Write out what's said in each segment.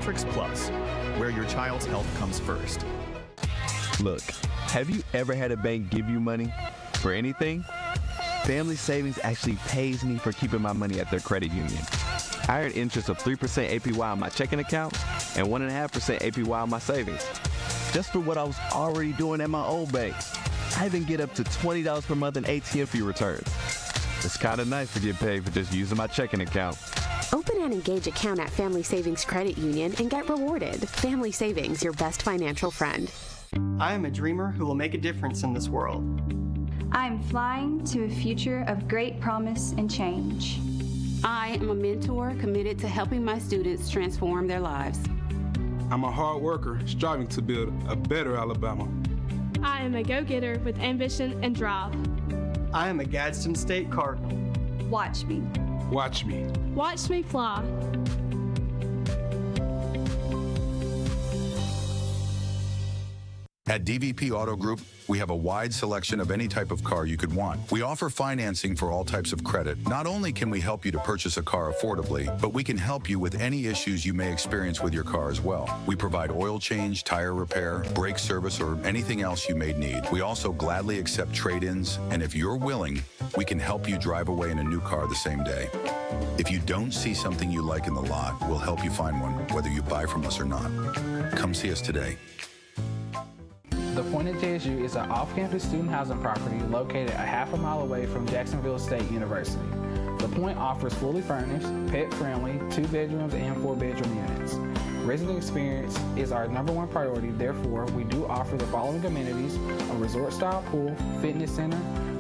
Pediatrics Plus, where your child's health comes first. Look, have you ever had a bank give you money for anything? Family Savings actually pays me for keeping my money at their credit union. I earn interest of 3% APY on my checking account and 1.5% APY on my savings, just for what I was already doing at my old bank. I even get up to $20 per month in ATM fee returns. It's kind of nice to get paid for just using my checking account. Open an Engage account at Family Savings Credit Union and get rewarded. Family Savings, your best financial friend. I am a dreamer who will make a difference in this world. I'm flying to a future of great promise and change. I am a mentor committed to helping my students transform their lives. I'm a hard worker striving to build a better Alabama. I am a go-getter with ambition and drive. I am a Gadsden State Cardinal. Watch me. Watch me. Watch me fly. At DVP Auto Group, we have a wide selection of any type of car you could want. We offer financing for all types of credit. Not only can we help you to purchase a car affordably, but we can help you with any issues you may experience with your car as well. We provide oil change, tire repair, brake service, or anything else you may need. We also gladly accept trade-ins, and if you're willing, we can help you drive away in a new car the same day. If you don't see something you like in the lot, we'll help you find one, whether you buy from us or not. Come see us today. The Point at JSU is an off-campus student housing property located a half a mile away from Jacksonville State University. The Point offers fully furnished, pet-friendly, 2 bedrooms and 4 bedroom units. Resident experience is our #1 priority, therefore we do offer the following amenities: a resort-style pool, fitness center,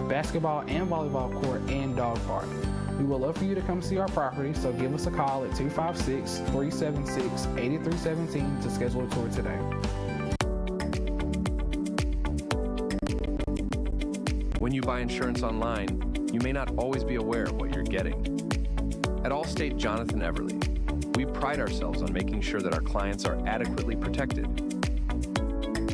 basketball and volleyball court, and dog park. We would love for you to come see our property, so give us a call at 256-376-8317 to schedule a tour today. When you buy insurance online, you may not always be aware of what you're getting. At Allstate Jonathan Everly, we pride ourselves on making sure that our clients are adequately protected.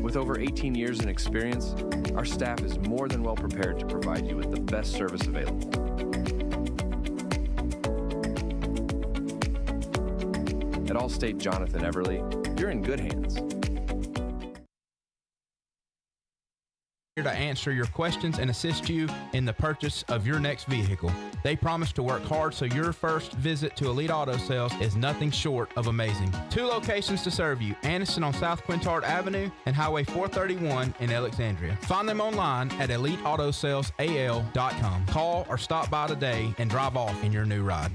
With over 18 years in experience, our staff is more than well prepared to provide you with the best service available. At Allstate Jonathan Everly, you're in good hands. Here to answer your questions and assist you in the purchase of your next vehicle. They promise to work hard so your first visit to Elite Auto Sales is nothing short of amazing. 2 locations to serve you: Anderson on South Quintard Avenue and Highway 431 in Alexandria. Find them online at EliteAutoSalesAL.com. Call or stop by today and drive off in your new ride.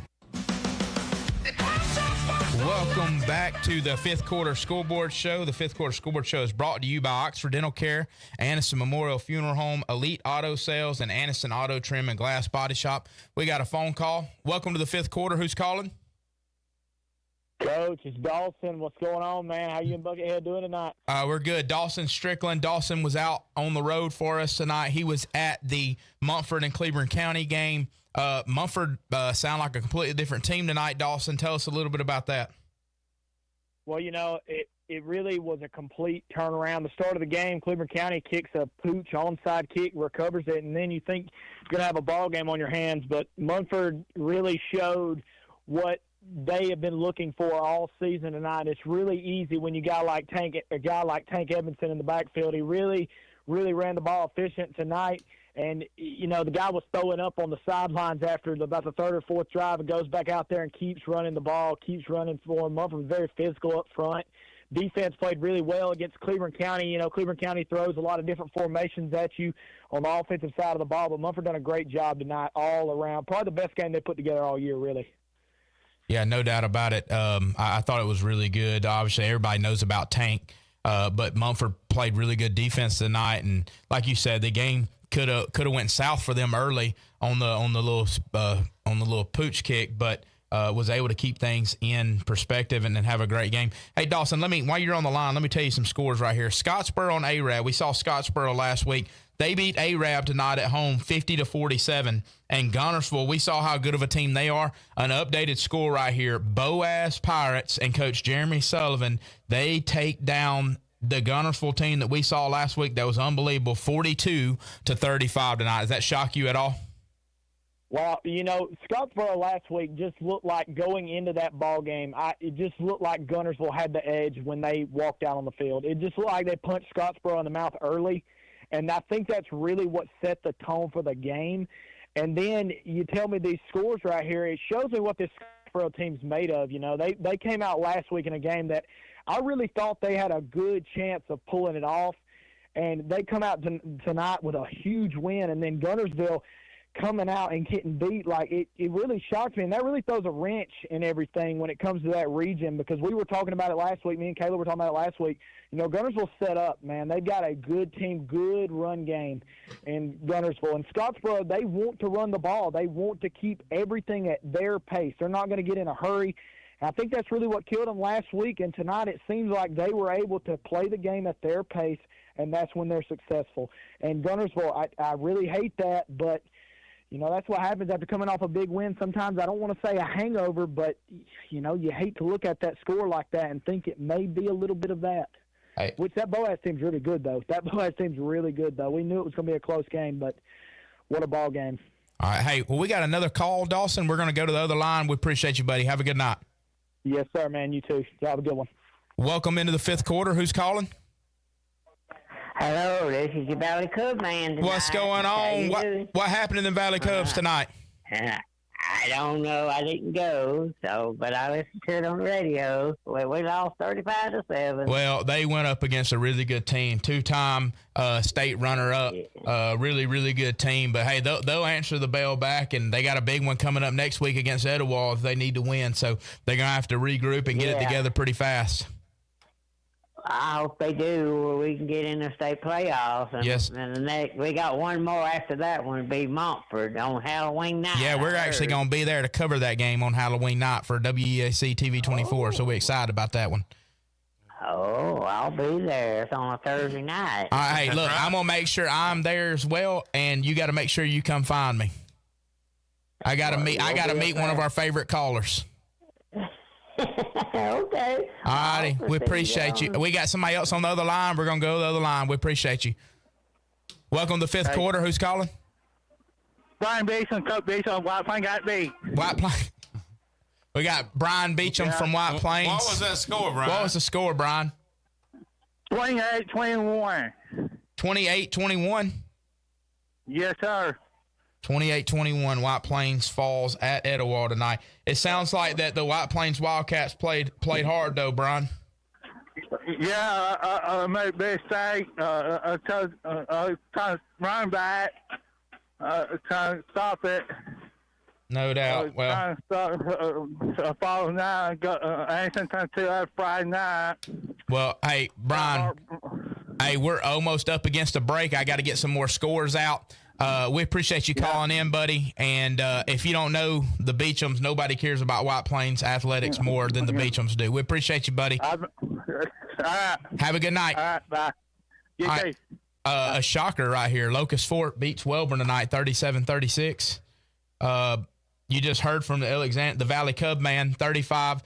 Welcome back to the Fifth Quarter School Board Show. The Fifth Quarter School Board Show is brought to you by Oxford Dental Care, Anniston Memorial Funeral Home, Elite Auto Sales, and Anniston Auto Trim and Glass Body Shop. We got a phone call. Welcome to the Fifth Quarter. Who's calling? Coach, it's Dawson. What's going on, man? How you and Buckethead doing tonight? We're good. Dawson Strickland. Dawson was out on the road for us tonight. He was at the Munford and Cleburne County game. Munford sound like a completely different team tonight. Dawson, tell us a little bit about that. Well, you know, it really was a complete turnaround. The start of the game, Cleburne County kicks a pooch onside kick, recovers it, and then you think you're going to have a ball game on your hands. But Munford really showed what they have been looking for all season tonight. It's really easy when you got a guy like Tank Edmondson in the backfield. He really ran the ball efficient tonight. And, you know, the guy was throwing up on the sidelines after about the 3rd or 4th drive and goes back out there and keeps running the ball, keeps running for him. Munford was very physical up front. Defense played really well against Cleburne County. You know, Cleburne County throws a lot of different formations at you on the offensive side of the ball, but Munford done a great job tonight all around. Probably the best game they put together all year, really. Yeah, no doubt about it. I thought it was really good. Obviously, everybody knows about Tank, but Munford played really good defense tonight. And like you said, the game could have went south for them early on the little pooch kick, but was able to keep things in perspective and then have a great game. Hey, Dawson, while you're on the line, let me tell you some scores right here. Scottsboro on Arab. We saw Scottsboro last week. They beat Arab tonight at home 50-47. And Gunnersville, we saw how good of a team they are. An updated score right here. Boaz Pirates and Coach Jeremy Sullivan, they take down the Gunnersville team that we saw last week. That was unbelievable, 42-35 tonight. Does that shock you at all? Well, Scottsboro last week just looked like going into that ball game. It just looked like Guntersville had the edge when they walked out on the field. It just looked like they punched Scottsboro in the mouth early, and I think that's really what set the tone for the game. And then you tell me these scores right here, it shows me what this Scottsboro team's made of. They came out last week in a game that I really thought they had a good chance of pulling it off, and they come out tonight with a huge win, and then Guntersville coming out and getting beat, like it really shocked me, and that really throws a wrench in everything when it comes to that region, because we were talking about it last week. Me and Kayla were talking about it last week. Guntersville's set up, man. They've got a good team, good run game in Guntersville. And Scottsboro, they want to run the ball. They want to keep everything at their pace. They're not going to get in a hurry. And I think that's really what killed them last week, and tonight it seems like they were able to play the game at their pace, and that's when they're successful. And Guntersville, I really hate that, but that's what happens after coming off a big win. Sometimes I don't want to say a hangover, but, you hate to look at that score like that and think it may be a little bit of that. Hey. Which that Boaz team's really good, though. That Boaz team's really good, though. We knew it was going to be a close game, but what a ball game. All right. Hey, well, we got another call, Dawson. We're going to go to the other line. We appreciate you, buddy. Have a good night. Yes, sir, man. You too. Y'all have a good one. Welcome into the fifth quarter. Who's calling? Hello, this is your Valley Cub man tonight. What's going on? What happened in the Valley Cubs tonight? I don't know. I didn't go, but I listened to it on the radio. We lost 35-7. Well, they went up against a really good team, two-time state runner-up, really, really good team. But, hey, they'll answer the bell back, and they got a big one coming up next week against Etowah if they need to win. So they're going to have to regroup and get it together pretty fast. I hope they do. We can get in the state playoffs. And, yes. And we got one more after that one. Be Montford on Halloween night. Yeah, we're actually going to be there to cover that game on Halloween night for WEAC TV 24. So we're excited about that one. Oh, I'll be there. It's on a Thursday night. All right, hey, look, I'm going to make sure I'm there as well, and you got to make sure you come find me. I got to meet one of our favorite callers. Okay. All righty. We appreciate you. We got somebody else on the other line. We're going to go to the other line. We appreciate you. Welcome to the fifth quarter. Who's calling? Brian Beecham, Coach Beecham, White Plains got me. White Plains. We got Brian Beecham from White Plains. What was that score, Brian? What was the score, Brian? 28-21. 28-21? Yes, sir. 28-21, White Plains falls at Etowah tonight. It sounds like that the White Plains Wildcats played hard, though, Brian. Yeah, I made a mistake. I tried to run back, trying to stop it. No doubt. Well, trying to stop falling down. Anything turned to that Friday night. Well, hey, Brian, we're almost up against a break. I got to get some more scores out. We appreciate you calling in, buddy. And if you don't know the Beechams, nobody cares about White Plains athletics more than the Beechams do. We appreciate you, buddy. All right. Have a good night. All right, bye. All right. A shocker right here. Locust Fort beats Welborn tonight, 37-36. You just heard from the Valley Cub man, 35-7.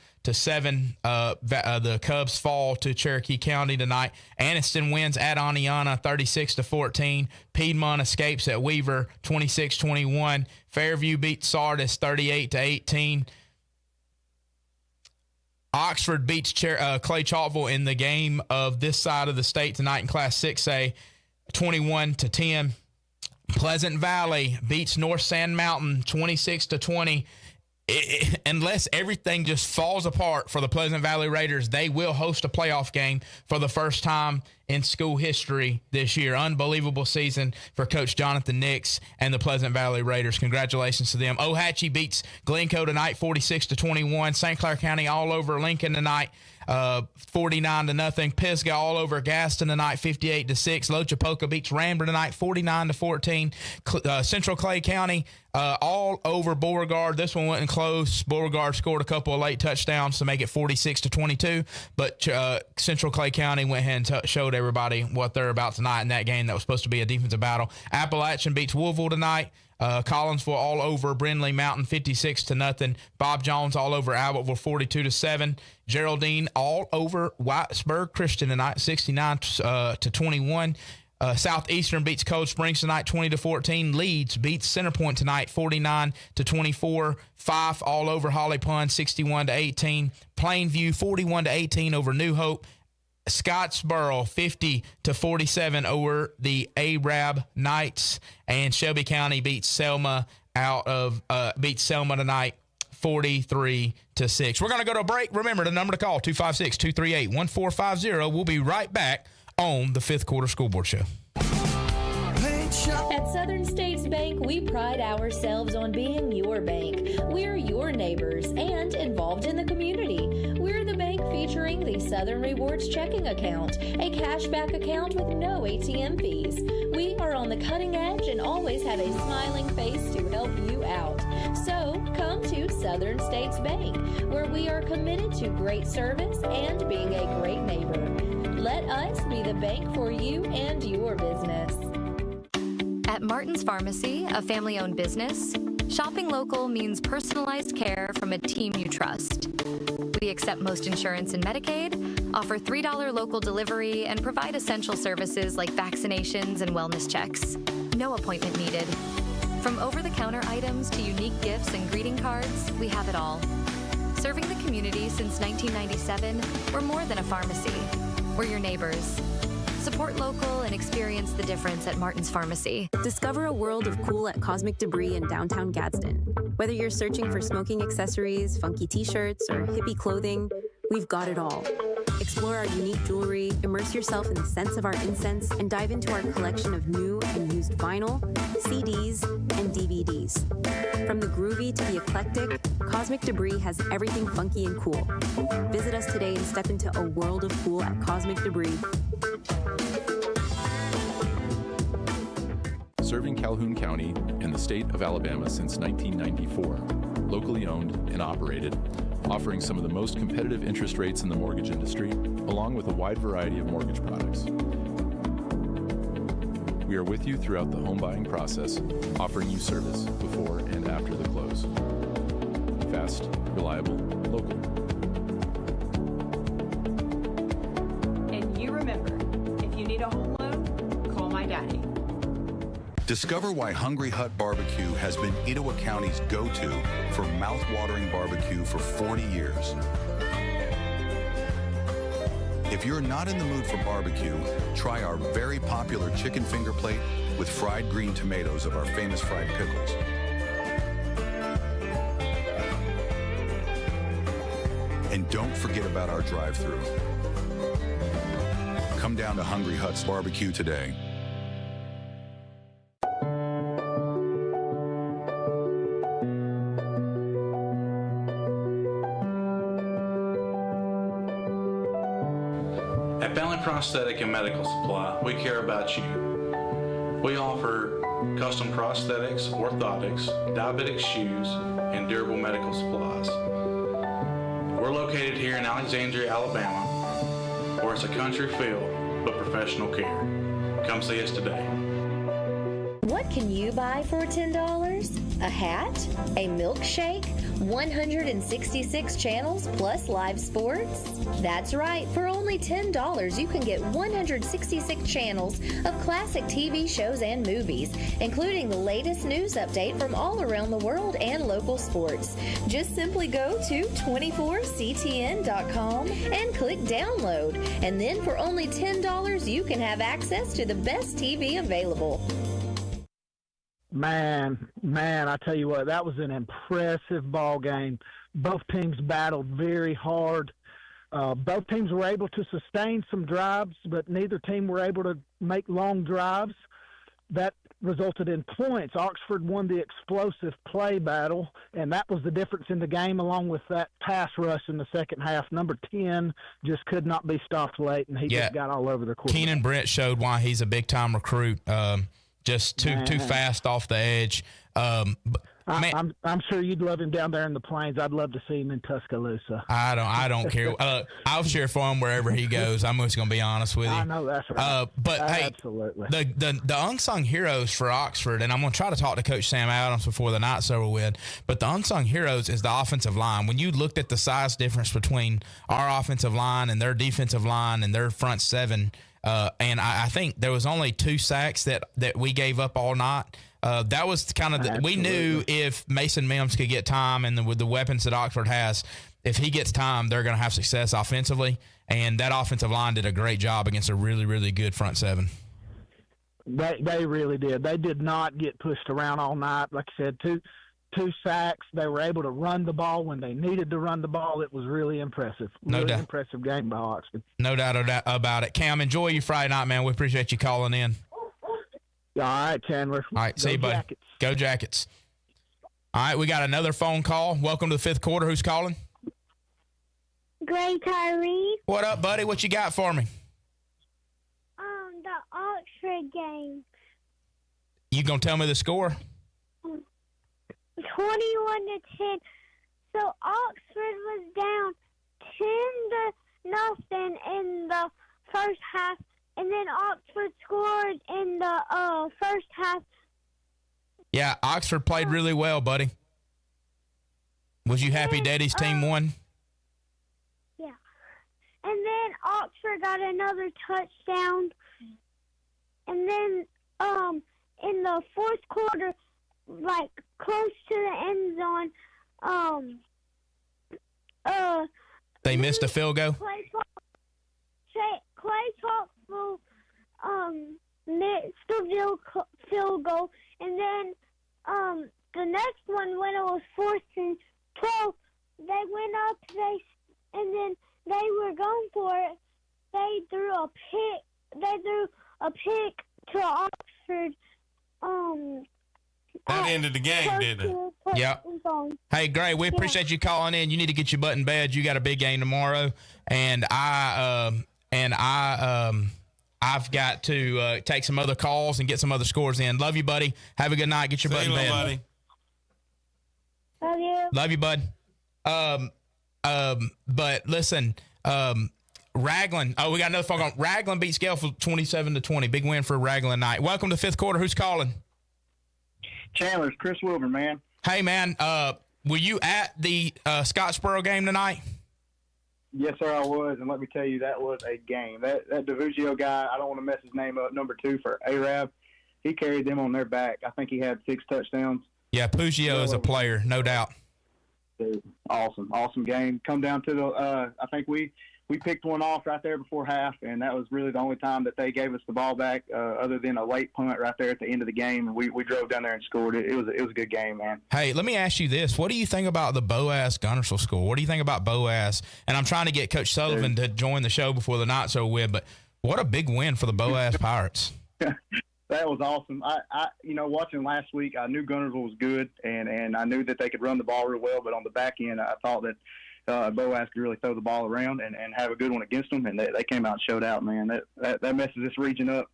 The Cubs fall to Cherokee County tonight. Anniston wins at Aniana, 36-14. Piedmont escapes at Weaver, 26-21. Fairview beats Sardis, 38-18. Oxford beats Clay Chalkville in the game of this side of the state tonight in Class 6A, 21-10. Pleasant Valley beats North Sand Mountain 26-20. Unless everything just falls apart for the Pleasant Valley Raiders, they will host a playoff game for the first time in school history this year. Unbelievable season for Coach Jonathan Nix and the Pleasant Valley Raiders. Congratulations to them. Ohatchee beats Glencoe tonight 46-21. St. Clair County all over Lincoln tonight 49-0. Pisgah all over Gaston tonight 58-6. Lochapoka beats Ramber tonight 49-14. Central Clay County all over Beauregard. This one wasn't close. Beauregard scored a couple of late touchdowns to make it 46-22, but Central Clay County went ahead and showed everybody what they're about tonight in that game that was supposed to be a defensive battle. Appalachian beats Woolville tonight. Collinsville all over Brindley Mountain 56-0. Bob Jones all over Albertville 42-7. Geraldine all over Whitesburg Christian tonight 69-21. Southeastern beats Cold Springs tonight 20-14. Leeds beats Centerpoint tonight 49-24. Fife all over Holly Pond 61-18. Plainview 41-18 over New Hope. Scottsboro 50-47 over the Arab Knights, and Shelby County beats Selma tonight 43-6. We're going to go to a break. Remember the number to call 256-238-1450. We'll be right back on the Fifth Quarter School Board Show. At Southern States Bank, we pride ourselves on being your bank. We're your neighbors and involved in the community. We're the bank featuring the Southern Rewards checking account, a cashback account with no ATM fees. We are on the cutting edge and always have a smiling face to help you out. So come to Southern States Bank, where we are committed to great service and being a great neighbor. Let us be the bank for you and your business. At Martin's Pharmacy, a family-owned business, shopping local means personalized care from a team you trust. We accept most insurance and Medicaid, offer $3 local delivery, and provide essential services like vaccinations and wellness checks. No appointment needed. From over-the-counter items to unique gifts and greeting cards, we have it all. Serving the community since 1997, we're more than a pharmacy. We're your neighbors. Support local and experience the difference at Martin's Pharmacy. Discover a world of cool at Cosmic Debris in downtown Gadsden. Whether you're searching for smoking accessories, funky t-shirts, or hippie clothing, we've got it all. Explore our unique jewelry, immerse yourself in the scents of our incense, and dive into our collection of new and used vinyl, CDs, and DVDs. From the groovy to the eclectic, Cosmic Debris has everything funky and cool. Visit us today and step into a world of cool at Cosmic Debris. Serving Calhoun County and the state of Alabama since 1994. Locally owned and operated, offering some of the most competitive interest rates in the mortgage industry, along with a wide variety of mortgage products. We are with you throughout the home buying process, offering you service before and after the close. Fast, reliable, local. And you remember, if you need a home loan, call my daddy. Discover why Hungry Hut Barbecue has been Etowah County's go-to for mouth-watering barbecue for 40 years. If you're not in the mood for barbecue, try our very popular chicken finger plate with fried green tomatoes of our famous fried pickles. And don't forget about our drive-thru. Come down to Hungry Hut's Barbecue today. At Bentley Prosthetic and Medical Supply, we care about you. We offer custom prosthetics, orthotics, diabetic shoes, and durable medical supplies. We're located here in Alexandria, Alabama, where it's a country feel, but professional care. Come see us today. What can you buy for $10? A hat? A milkshake? 166 channels plus live sports? That's right, for only $10 you can get 166 channels of classic TV shows and movies, including the latest news update from all around the world and local sports. Just simply go to 24ctn.com and click download, and then for only $10 you can have access to the best TV available. Man, I tell you what, that was an impressive ball game. Both teams battled very hard. Both teams were able to sustain some drives, but neither team were able to make long drives. That resulted in points. Oxford won the explosive play battle, and that was the difference in the game, along with that pass rush in the second half. Number 10 just could not be stopped late, and he just got all over the court. Keenan Brent showed why he's a big-time recruit. Just too fast off the edge. I'm sure you'd love him down there in the Plains. I'd love to see him in Tuscaloosa. I don't care. I'll cheer for him wherever he goes. I'm just going to be honest with you. I know that's right. But absolutely, the unsung heroes for Oxford, and I'm going to try to talk to Coach Sam Adams before the night's over with. But the unsung heroes is the offensive line. When you looked at the size difference between our offensive line and their defensive line and their front seven, And I think there was only 2 sacks that we gave up all night. That was kind of we knew if Mason Mims could get time and with the weapons that Oxford has, if he gets time, they're going to have success offensively. And that offensive line did a great job against a really, really good front seven. They really did. They did not get pushed around all night. Like I said, two sacks. They were able to run the ball when they needed to run the ball. It was really impressive. No doubt. Impressive game by Oxford. No doubt about it. Cam, enjoy your Friday night, man. We appreciate you calling in. All right, Chandler. All right, see you, buddy. Jackets. Go Jackets. All right, we got another phone call. Welcome to the 5th quarter. Who's calling? Gray Tyree. What up, buddy? What you got for me? The Oxford game. You gonna tell me the score? 21-10. So Oxford was down 10-0 in the first half, and then Oxford scored in the first half. Yeah, Oxford played really well, buddy. Was you happy Daddy's team won? Yeah. And then Oxford got another touchdown. And then in the fourth quarter, like close to the end zone, they missed a field goal? Clay Thompson missed the field goal. And then the next one, when it was 4th and 12, they went up, and then they were going for it. They threw a pick to Oxford. That ended the game, didn't it? Yep. Hey, Gray, we appreciate you calling in. You need to get your butt in bed. You got a big game tomorrow, and I've got to take some other calls and get some other scores in. Love you, buddy. Have a good night. Get your butt in bed. Buddy. Love you. Love you, bud. But listen, Raglan. Oh, we got another phone call. Raglan beats Guelph 27-20. Big win for Raglan night. Welcome to 5th quarter. Who's calling? Chandler's Chris Wilbur, man. Hey, man. Were you at the Scottsboro game tonight? Yes, sir, I was. And let me tell you, that was a game. That DiVuzio guy, I don't want to mess his name up, number 2 for Arab, he carried them on their back. I think he had 6 touchdowns. Yeah, Pugio is a player, no doubt. Dude, awesome game. Come down to the I think we picked one off right there before half, and that was really the only time that they gave us the ball back, other than a late punt right there at the end of the game. And we drove down there and scored it. It was a good game, man. Hey, let me ask you this: what do you think about the Boaz Guntersville score? What do you think about Boaz? And I'm trying to get Coach Sullivan to join the show before the not so win, but what a big win for the Boaz Pirates. That was awesome. I watching last week, I knew Guntersville was good, and I knew that they could run the ball real well. But on the back end, I thought that Boaz could really throw the ball around and have a good one against them, and they came out and showed out, man. That messes this region up.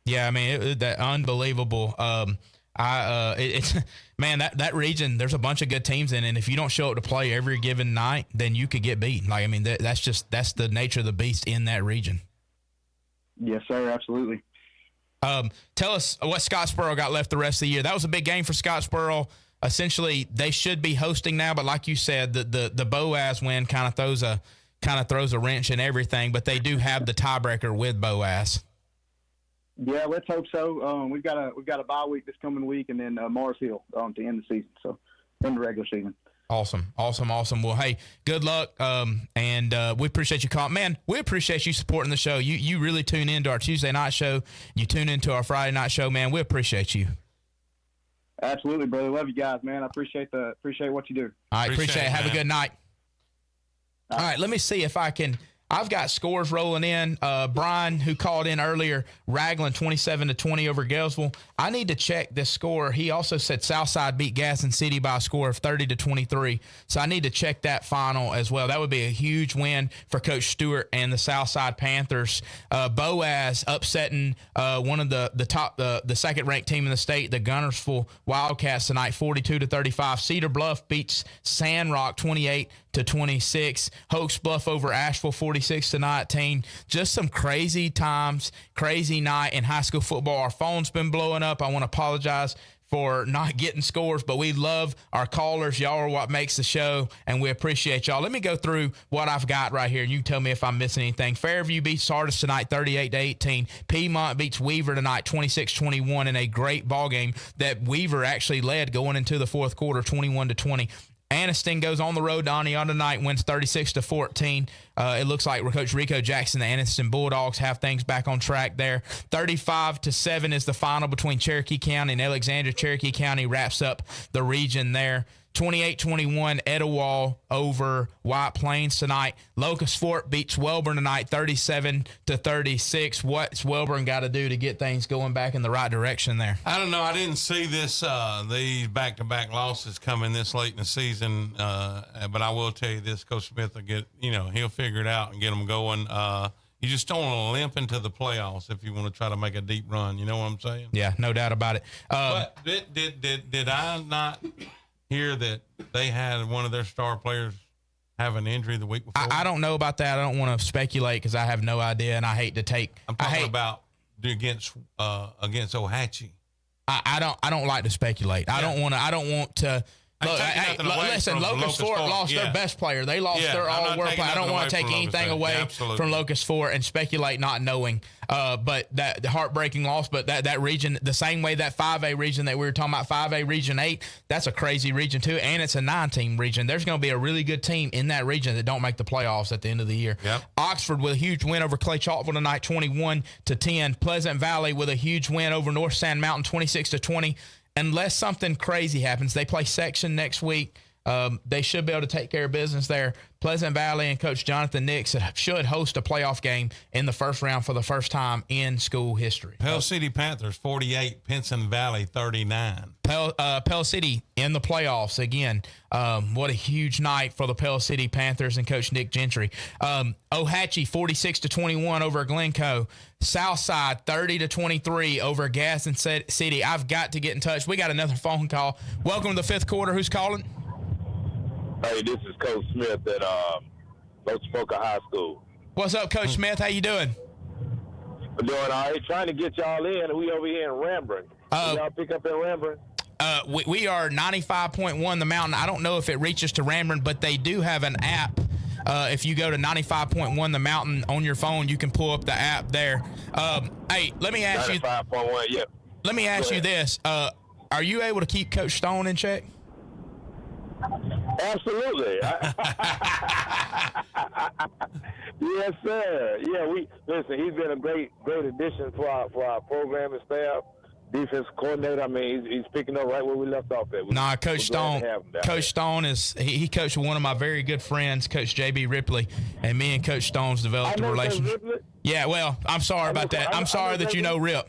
Yeah, I mean, that unbelievable. It's man, that region, there's a bunch of good teams in it, and if you don't show up to play every given night, then you could get beat. Like, I mean, that's the nature of the beast in that region. Yes, sir, absolutely. Tell us what Scottsboro got left the rest of the year. That was a big game for Scottsboro. Essentially, they should be hosting now, but like you said, the Boaz win kind of throws a wrench in everything. But they do have the tiebreaker with Boaz. Yeah, let's hope so. We've got a bye week this coming week, and then Mars Hill to end the season. So, end the regular season. Awesome. Well, hey, good luck, and we appreciate you calling. Man, we appreciate you supporting the show. You really tune into our Tuesday night show. You tune into our Friday night show, man. We appreciate you. Absolutely, brother. Love you guys, man. I appreciate what you do. All right, appreciate it. Have a good night. All right, let me see if I can. I've got scores rolling in. Brian, who called in earlier, Raglan 27-20 over Galesville. I need to check this score. He also said Southside beat Gaston City by a score of 30-23. So I need to check that final as well. That would be a huge win for Coach Stewart and the Southside Panthers. Boaz upsetting one of the top, the second-ranked team in the state, the Guntersville Wildcats tonight, 42-35. Cedar Bluff beats Sandrock 28-26. Hoax Bluff over Asheville 46-19. Just some crazy times, crazy night in high school football. Our phone's been blowing up. I want to apologize for not getting scores, but we love our callers. Y'all are what makes the show, and we appreciate y'all. Let me go through what I've got right here, and you tell me if I'm missing anything. Fairview beats Sardis tonight 38-18. Piedmont beats Weaver tonight 26-21 in a great ball game that Weaver actually led going into the fourth quarter 21-20. Anniston goes on the road to Anion tonight, wins 36-14. It looks like Coach Rico Jackson, the Anniston Bulldogs, have things back on track there. 35-7 is the final between Cherokee County and Alexandria. Cherokee County wraps up the region there. 28-21, Etowah over White Plains tonight. Locust Fort beats Wellborn tonight, 37-36. What's Wellborn got to do to get things going back in the right direction there? I don't know. I didn't see these back-to-back losses coming this late in the season, but I will tell you this: Coach Smith will he'll figure it out and get them going. You just don't want to limp into the playoffs if you want to try to make a deep run. You know what I'm saying? Yeah, no doubt about it. But did I not hear that they had one of their star players have an injury the week before? I don't know about that. I don't want to speculate because I have no idea, and I hate to take. I'm talking about against Ohatchee. I don't like to speculate. Yeah. I don't want to. Look, listen, Locust Fort lost their best player. They lost their all-world player. I don't want to take anything away from Locust Fort and speculate not knowing. But that heartbreaking loss, but that region, the same way that 5A region that we were talking about, 5A Region 8, that's a crazy region too, and it's a 9-team region. There's going to be a really good team in that region that don't make the playoffs at the end of the year. Yep. Oxford with a huge win over Clay Chalkville tonight, 21-10. Pleasant Valley with a huge win over North Sand Mountain, 26-20. Unless something crazy happens, they play Section next week. They should be able to take care of business there. Pleasant Valley and Coach Jonathan Nix should host a playoff game in the first round for the first time in school history. Pell City Panthers 48, Pinson Valley 39. Pell City in the playoffs again. What a huge night for the Pell City Panthers and Coach Nick Gentry. Ohatchee 46-21 over Glencoe. Southside 30-23 over Gaston City. I've got to get in touch. We got another phone call. Welcome to the fifth quarter. Who's calling? Hey, this is Coach Smith at Los Poca High School. What's up, Coach Smith? How you doing? We're doing all right. Trying to get y'all in. We over here in Rembrandt. Y'all pick up in Rembrandt? We are 95.1 The Mountain. I don't know if it reaches to Rembrandt, but they do have an app. If you go to 95.1 The Mountain on your phone, you can pull up the app there. Hey, let me ask 95.1, yeah. Let me ask you this. Are you able to keep Coach Stone in check? Absolutely. Yes, sir. Yeah, he's been a great addition for our program and staff. Defense coordinator. I mean, he's picking up right where we left off at. Coach Stone. Coach Stone he coached one of my very good friends, Coach JB Ripley, and me and Coach Stone's developed a relationship. Yeah, well, I'm sorry about that. I'm sorry that you know Rip.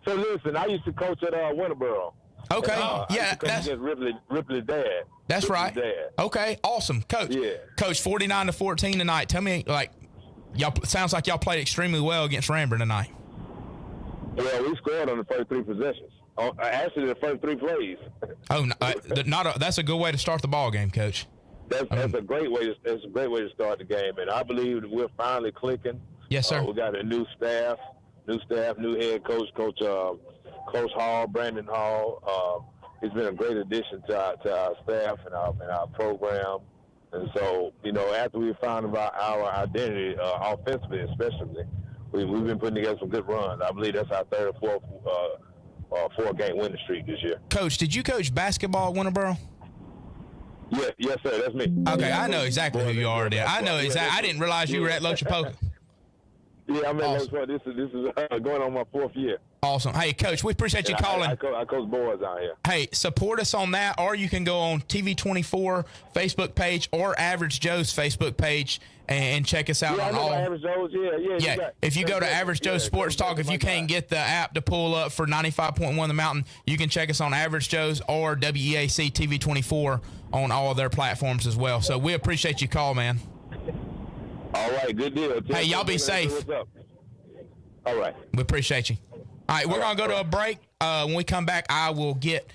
So listen, I used to coach at Winterboro. Okay, that's Ripley's dad. That's Ripley's right. Dad. Okay, awesome, Coach. Yeah. Coach, 49-14 tonight. Tell me, y'all sounds like y'all played extremely well against Rembrandt tonight. Well, we scored on the first three possessions. Actually, the first three plays. That's a good way to start the ball game, Coach. That's a great way. It's a great way to start the game, and I believe that we're finally clicking. Yes, sir. We got a new staff, new head coach, Coach Hall, Brandon Hall. He's been a great addition to our staff and our program. And so, after we found about our identity, offensively especially, we've been putting together some good runs. I believe that's our third or fourth four-game winning streak this year. Coach, did you coach basketball at Winterboro? Yes, sir. That's me. Okay, I know exactly who you are there. I know exactly. I didn't realize you were at Lochapoka. Yeah, I'm at Lochapoka. This is going on my fourth year. Awesome. Hey, Coach, we appreciate you calling. I coach boys out here. Hey, support us on that, or you can go on TV24 Facebook page or Average Joe's Facebook page and check us out on all. Average Joe's, yeah. If you go to Average Joe's Sports Talk, if you can't get the app to pull up for 95.1 The Mountain, you can check us on Average Joe's or WEAC TV24 on all of their platforms as well. So we appreciate you call, man. All right, good deal. Hey, y'all be safe. What's up? All right. We appreciate you. All right, we're going to go to a break. When we come back, I will get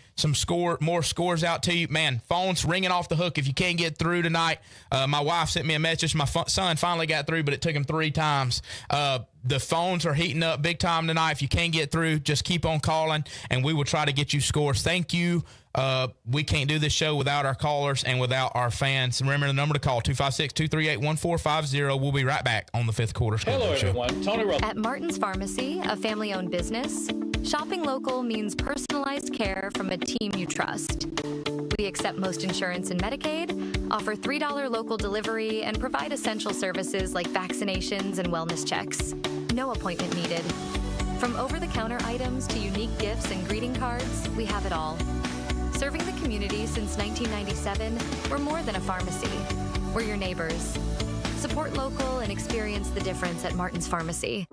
more scores out to you. Man, phone's ringing off the hook if you can't get through tonight. My wife sent me a message. My son finally got through, but it took him 3 times. The phones are heating up big time tonight. If you can't get through, just keep on calling, and we will try to get you scores. Thank you. We can't do this show without our callers and without our fans. Remember the number to call, 256-238-1450. We'll be right back on the Fifth Quarter School Hello, Show. everyone. Tony Russell. At Martin's Pharmacy, a family-owned business, shopping local means personalized care from a team you trust. We accept most insurance and Medicaid, offer $3 local delivery, and provide essential services like vaccinations and wellness checks. No appointment needed. From over-the-counter items to unique gifts and greeting cards, we have it all. Serving the community since 1997, we're more than a pharmacy. We're your neighbors. Support local and experience the difference at Martin's Pharmacy.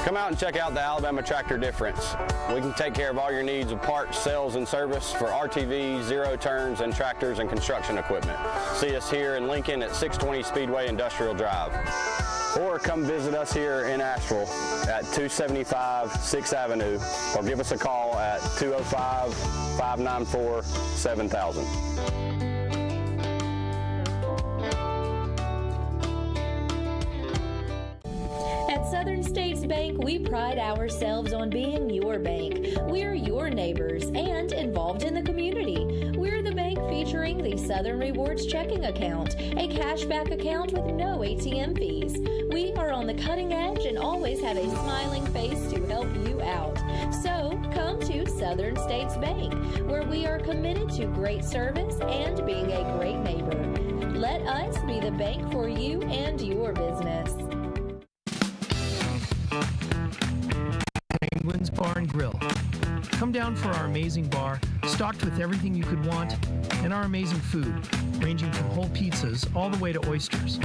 Come out and check out the Alabama Tractor Difference. We can take care of all your needs of parts, sales, and service for RTVs, zero turns, and tractors and construction equipment. See us here in Lincoln at 620 Speedway Industrial Drive. Or come visit us here in Asheville at 275 6th Avenue, or give us a call at 205-594-7000. At Southern States Bank, we pride ourselves on being your bank. We're your neighbors and involved in the community. We're the bank featuring the Southern Rewards checking account, a cashback account with no ATM fees. We are on the cutting edge and always have a smiling face to help you out. So come to Southern States Bank, where we are committed to great service and being a great neighbor. Let us be the bank for you and your business. Penguins Bar and Grill. Come down for our amazing bar, stocked with everything you could want, and our amazing food, ranging from whole pizzas all the way to oysters.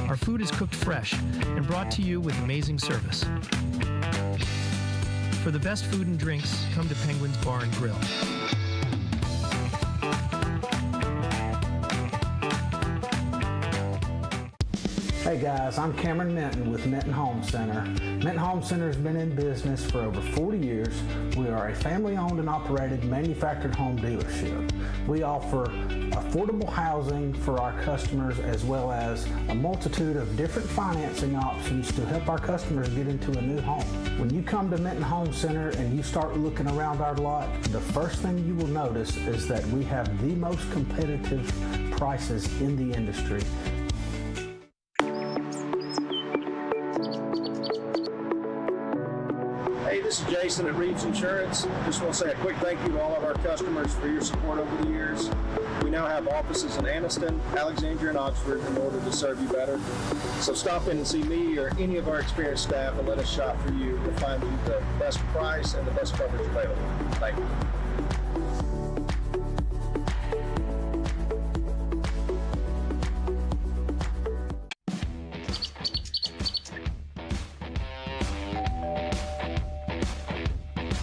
Our food is cooked fresh and brought to you with amazing service. For the best food and drinks, come to Penguins Bar and Grill. Hey guys, I'm Cameron Minton with Minton Home Center. Minton Home Center has been in business for over 40 years. We are a family-owned and operated manufactured home dealership. We offer affordable housing for our customers as well as a multitude of different financing options to help our customers get into a new home. When you come to Minton Home Center and you start looking around our lot, the first thing you will notice is that we have the most competitive prices in the industry. Hey, this is Jason at Reeves Insurance. Just want to say a quick thank you to all of our customers for your support over the years. We now have offices in Anniston, Alexandria, and Oxford in order to serve you better. So stop in and see me or any of our experienced staff and let us shop for you to find you the best price and the best coverage available. Thank you.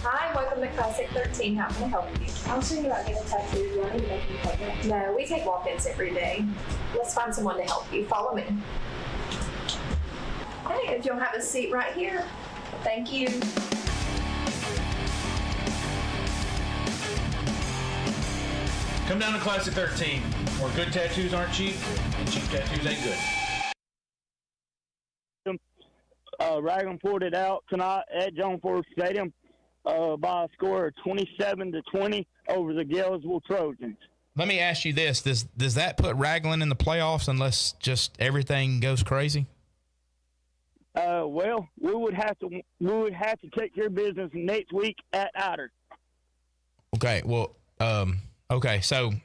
Hi, welcome to Classic 13. How can I help you? I was thinking about getting a tattoo. Do I need to make an appointment? No, we take walk-ins every day. Let's find someone to help you. Follow me. Hey, if you'll have a seat right here. Thank you. Come down to Classic 13, where good tattoos aren't cheap, and cheap tattoos ain't good. Raglan pulled it out tonight at John Ford Stadium by a score of 27-20 over the Galesville Trojans. Let me ask you this: Does that put Raglan in the playoffs unless just everything goes crazy? Well, we would have to take care of business next week at Ider. Okay. Well. Okay. So we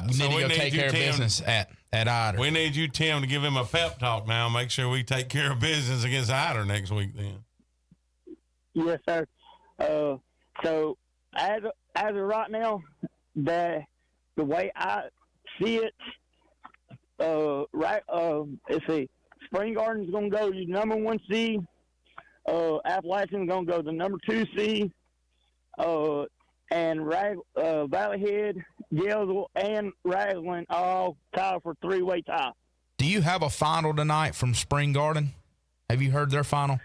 need to go take care of business at Ider. We need you, Tim, to give him a pep talk now. Make sure we take care of business against Ider next week. Then. Yes, sir. So as of right now, the way I see it, let's see, Spring Garden's going to go to number 1 seed. Appalachian's going to go to number 2 seed. And Valley Head, Galesville, and Raglan all tied for 3-way tie. Do you have a final tonight from Spring Garden? Have you heard their final?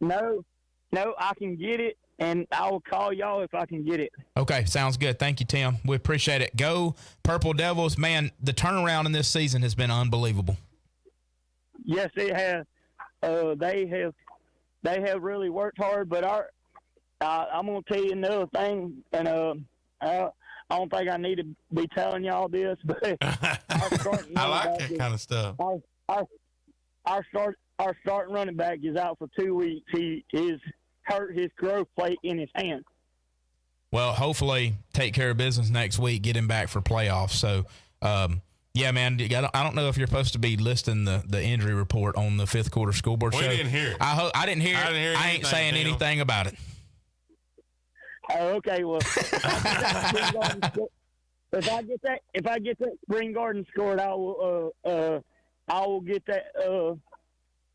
No, No, I can get it, and I will call y'all if I can get it. Okay, sounds good. Thank you, Tim. We appreciate it. Go Purple Devils. Man, the turnaround in this season has been unbelievable. Yes, it has. They have really worked hard, but I'm going to tell you another thing, and I don't think I need to be telling y'all this, but I like that kind of stuff. Our starting running back is out for 2 weeks. He is hurt his growth plate in his hand. Well, hopefully take care of business next week, get him back for playoffs. So, yeah, man, I don't know if you're supposed to be listing the injury report on the fifth quarter school board show. We didn't hear it. I didn't hear it. I ain't saying anything about it. Oh, okay. Well, if I get that Spring Garden scored, I will get that.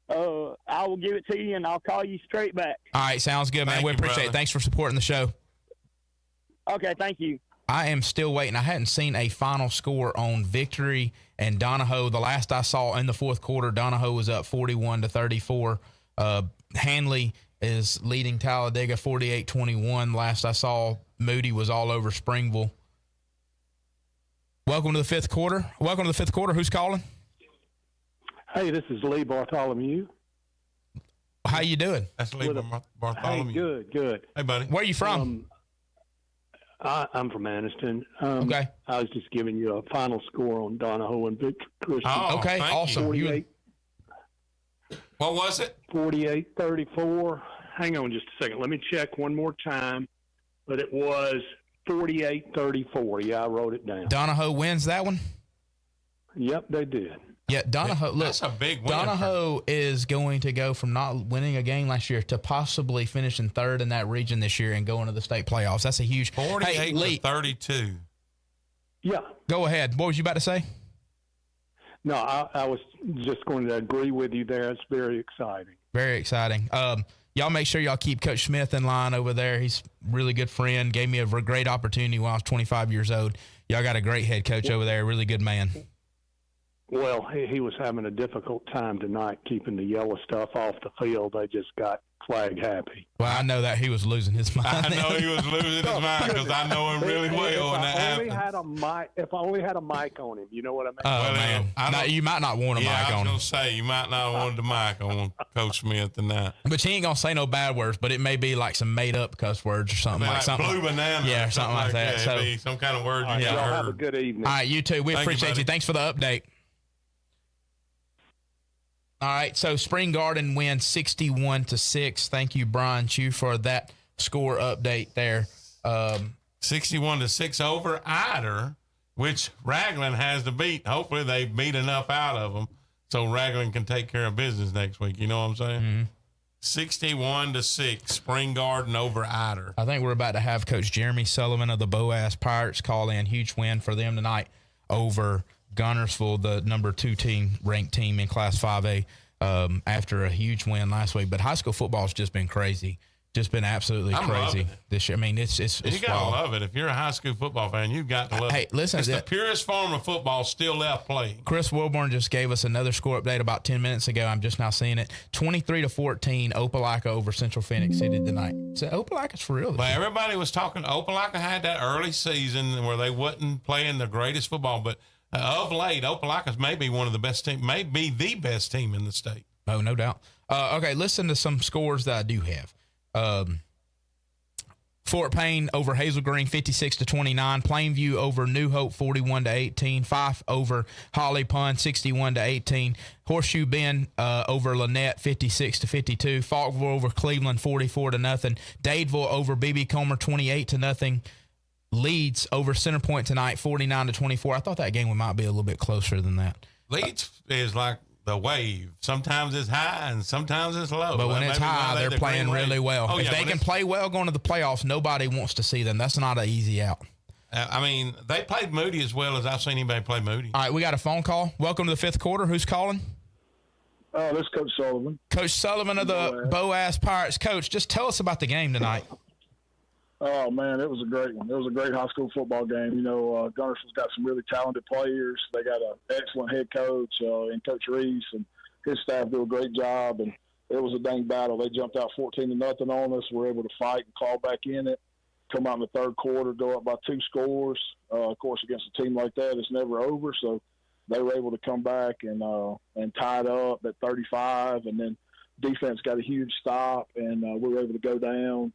I will give it to you, and I'll call you straight back. All right, sounds good, man. We appreciate it. Thanks for supporting the show. Okay, thank you. I am still waiting. I hadn't seen a final score on Victory and Donahoe. The last I saw in the fourth quarter, Donahoe was up 41-34. Hanley is leading Talladega 48-21. Last I saw, Moody was all over Springville. Welcome to the fifth quarter. Who's calling? Hey, this is Lee Bartholomew. How you doing? That's Lee Bartholomew. Hey, good. Hey, buddy. Where are you from? I'm from Anniston. Okay. I was just giving you a final score on Donahoe and Victor Christian. Oh, okay. Awesome. 48. What was it? 48-34. Hang on just a second. Let me check one more time. But it was 48-34. Yeah, I wrote it down. Donahoe wins that one? Yep, they did. Yeah, Donahoe. Look, that's a big win. Donahoe is going to go from not winning a game last year to possibly finishing third in that region this year and going to the state playoffs. That's a huge. 48-32. Yeah. Go ahead. What was you about to say? No, I was just going to agree with you there. It's very exciting. Very exciting. Y'all make sure y'all keep Coach Smith in line over there. He's a really good friend. Gave me a great opportunity when I was 25 years old. Y'all got a great head coach over there. Really good man. Well, he was having a difficult time tonight keeping the yellow stuff off the field. They just got flag happy. Well, I know that he was losing his mind. I know he was losing his mind because I know him really well when that happened. If I only had a mic on him, you know what I mean? Oh, man. You might not want a mic on him. I was going to say, you might not want the mic on Coach Smith tonight. But he ain't going to say no bad words, but it may be like some made-up cuss words or something. Like something blue banana. Yeah, or something like that. So, be some kind of word you never heard. Have a good evening. All right, you too. We appreciate you. Thanks for the update. All right, so Spring Garden wins 61-6. Thank you, Brian Chew, for that score update there. 61-6 over Ider, which Raglan has to beat. Hopefully they beat enough out of them so Raglan can take care of business next week. You know what I'm saying? 61-6, Spring Garden over Ider. I think we're about to have Coach Jeremy Sullivan of the Boaz Pirates call in. Huge win for them tonight over Gunnersville, the number 2 ranked team in Class 5A, after a huge win last week. But high school football has just been crazy. Just been absolutely crazy this year. I mean, it's you gotta love it. If you're a high school football fan, you've got to love it. Hey, listen, it's the purest form of football still left playing. Chris Wilborn just gave us another score update about 10 minutes ago. I'm just now seeing it. 23-14, Opelika over Central Phoenix City tonight. So Opelika's for real. But everybody was talking. Opelika had that early season where they wasn't playing the greatest football, but of late, Opelika's maybe one of the best teams, maybe the best team in the state. Oh, no doubt. Okay, listen to some scores that I do have. Fort Payne over Hazel Green 56-29, Plainview over New Hope 41-18, Fife over Holly Pond 61-18, Horseshoe Bend over Lynette 56-52, Falkville over Cleveland 44-0, Dadeville over BB Comer 28-0. Leeds over Centerpoint tonight 49-24. I thought that game might be a little bit closer than that. Leeds is like the wave. Sometimes it's high and sometimes it's low. But when it's high, they're playing really well. Oh, if they can play well going to the playoffs, nobody wants to see them. That's not an easy out. I mean, they played Moody as well as I've seen anybody play Moody. All right, we got a phone call. Welcome to the fifth quarter. Who's calling? This is Coach Sullivan. Coach Sullivan of the Boaz Pirates. Coach, just tell us about the game tonight. Oh, man, it was a great one. It was a great high school football game. You know, Gunnersville's got some really talented players. They got an excellent head coach and Coach Reese and his staff do a great job. And it was a dang battle. They jumped out 14-0 on us. We were able to fight and claw back in it, come out in the third quarter, go up by 2 scores. Of course, against a team like that, it's never over. So they were able to come back and tie it up at 35, and then defense got a huge stop, and we were able to go down,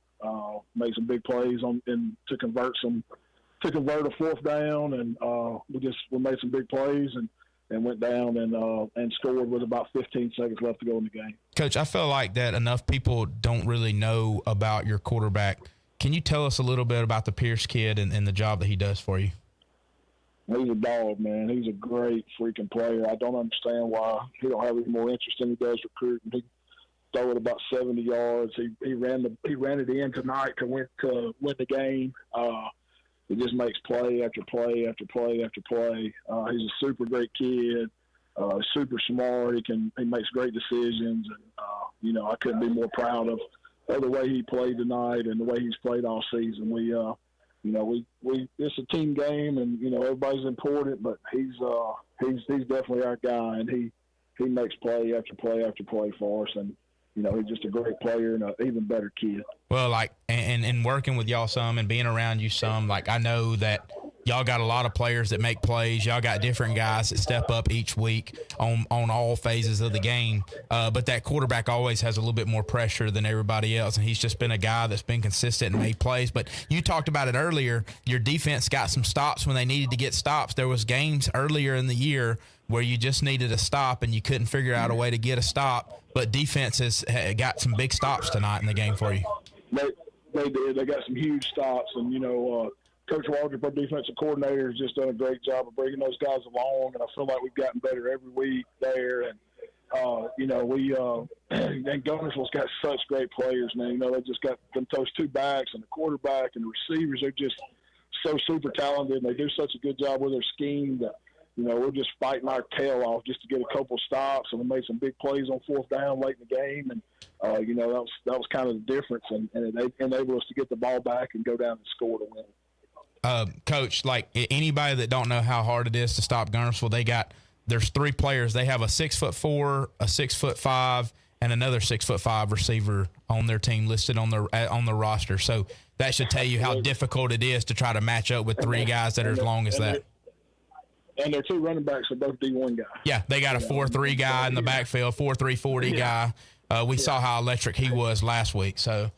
make some big plays to convert a fourth down, and we made some big plays and went down and scored with about 15 seconds left to go in the game. Coach, I feel like that enough people don't really know about your quarterback. Can you tell us a little bit about the Pierce kid and the job that he does for you? He's a dog, man. He's a great freaking player. I don't understand why he don't have any more interest than he does recruiting. He threw it about 70 yards. He ran it in tonight to win the game. He just makes play after play after play after play. He's a super great kid, super smart. He makes great decisions, and I couldn't be more proud of the way he played tonight and the way he's played all season. It's a team game, and everybody's important, but he's definitely our guy, and he makes play after play after play for us, and he's just a great player and an even better kid. Well, and working with y'all some and being around you some, I know that y'all got a lot of players that make plays. Y'all got different guys that step up each week on all phases of the game. But that quarterback always has a little bit more pressure than everybody else, and he's just been a guy that's been consistent and made plays. But you talked about it earlier. Your defense got some stops when they needed to get stops. There was games earlier in the year where you just needed a stop and you couldn't figure out a way to get a stop. But defense has got some big stops tonight in the game for you. They did. They got some huge stops, and Coach Waldrop, our defensive coordinator, has just done a great job of bringing those guys along, and I feel like we've gotten better every week there. And and Gunnersville's got such great players, man. They just got those 2 backs and the quarterback and the receivers. They're just so super talented, and they do such a good job with their scheme that we're just fighting our tail off just to get a couple stops, and we made some big plays on 4th down late in the game, and that was kind of the difference, and it enabled us to get the ball back and go down and score to win. Coach, anybody that don't know how hard it is to stop Gunnersville, there's 3 players. They have a 6'4", a 6'5", and another 6'5" receiver on their team listed on the roster. So that should tell you how difficult it is to try to match up with 3 guys that are as long as that. And their 2 running backs are both D1 guys. Yeah, they got a 4-3 guy in the backfield, 4-3 40 guy. We saw how electric he was last week. So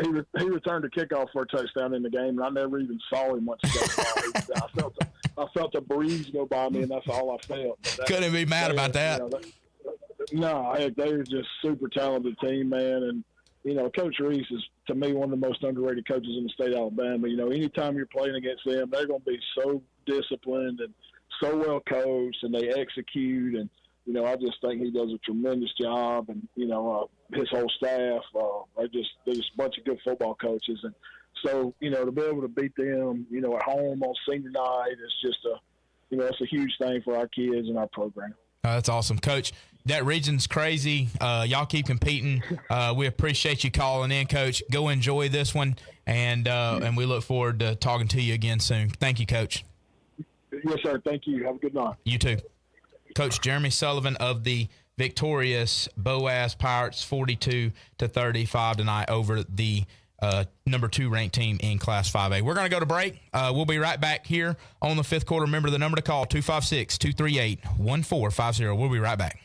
he returned a kickoff for a touchdown in the game, and I never even saw him once he got the ball. I felt the breeze go by me, and that's all I felt. Couldn't be mad about that. They're just super talented team, man. And Coach Reese is, to me, one of the most underrated coaches in the state of Alabama. Anytime you're playing against them, they're going to be so disciplined and so well coached, and they execute. And I just think he does a tremendous job, and his whole staff. They're just a bunch of good football coaches, and so to be able to beat them, at home on senior night is just it's a huge thing for our kids and our program. That's awesome, Coach. That region's crazy. Y'all keep competing. We appreciate you calling in, Coach. Go enjoy this one, and we look forward to talking to you again soon. Thank you, Coach. Yes, sir. Thank you. Have a good night. You too. Coach Jeremy Sullivan of the victorious Boaz Pirates, 42-35 tonight over the number 2 ranked team in Class 5A. We're going to go to break. We'll be right back here on the 5th quarter. Remember the number to call, 256-238-1450. We'll be right back.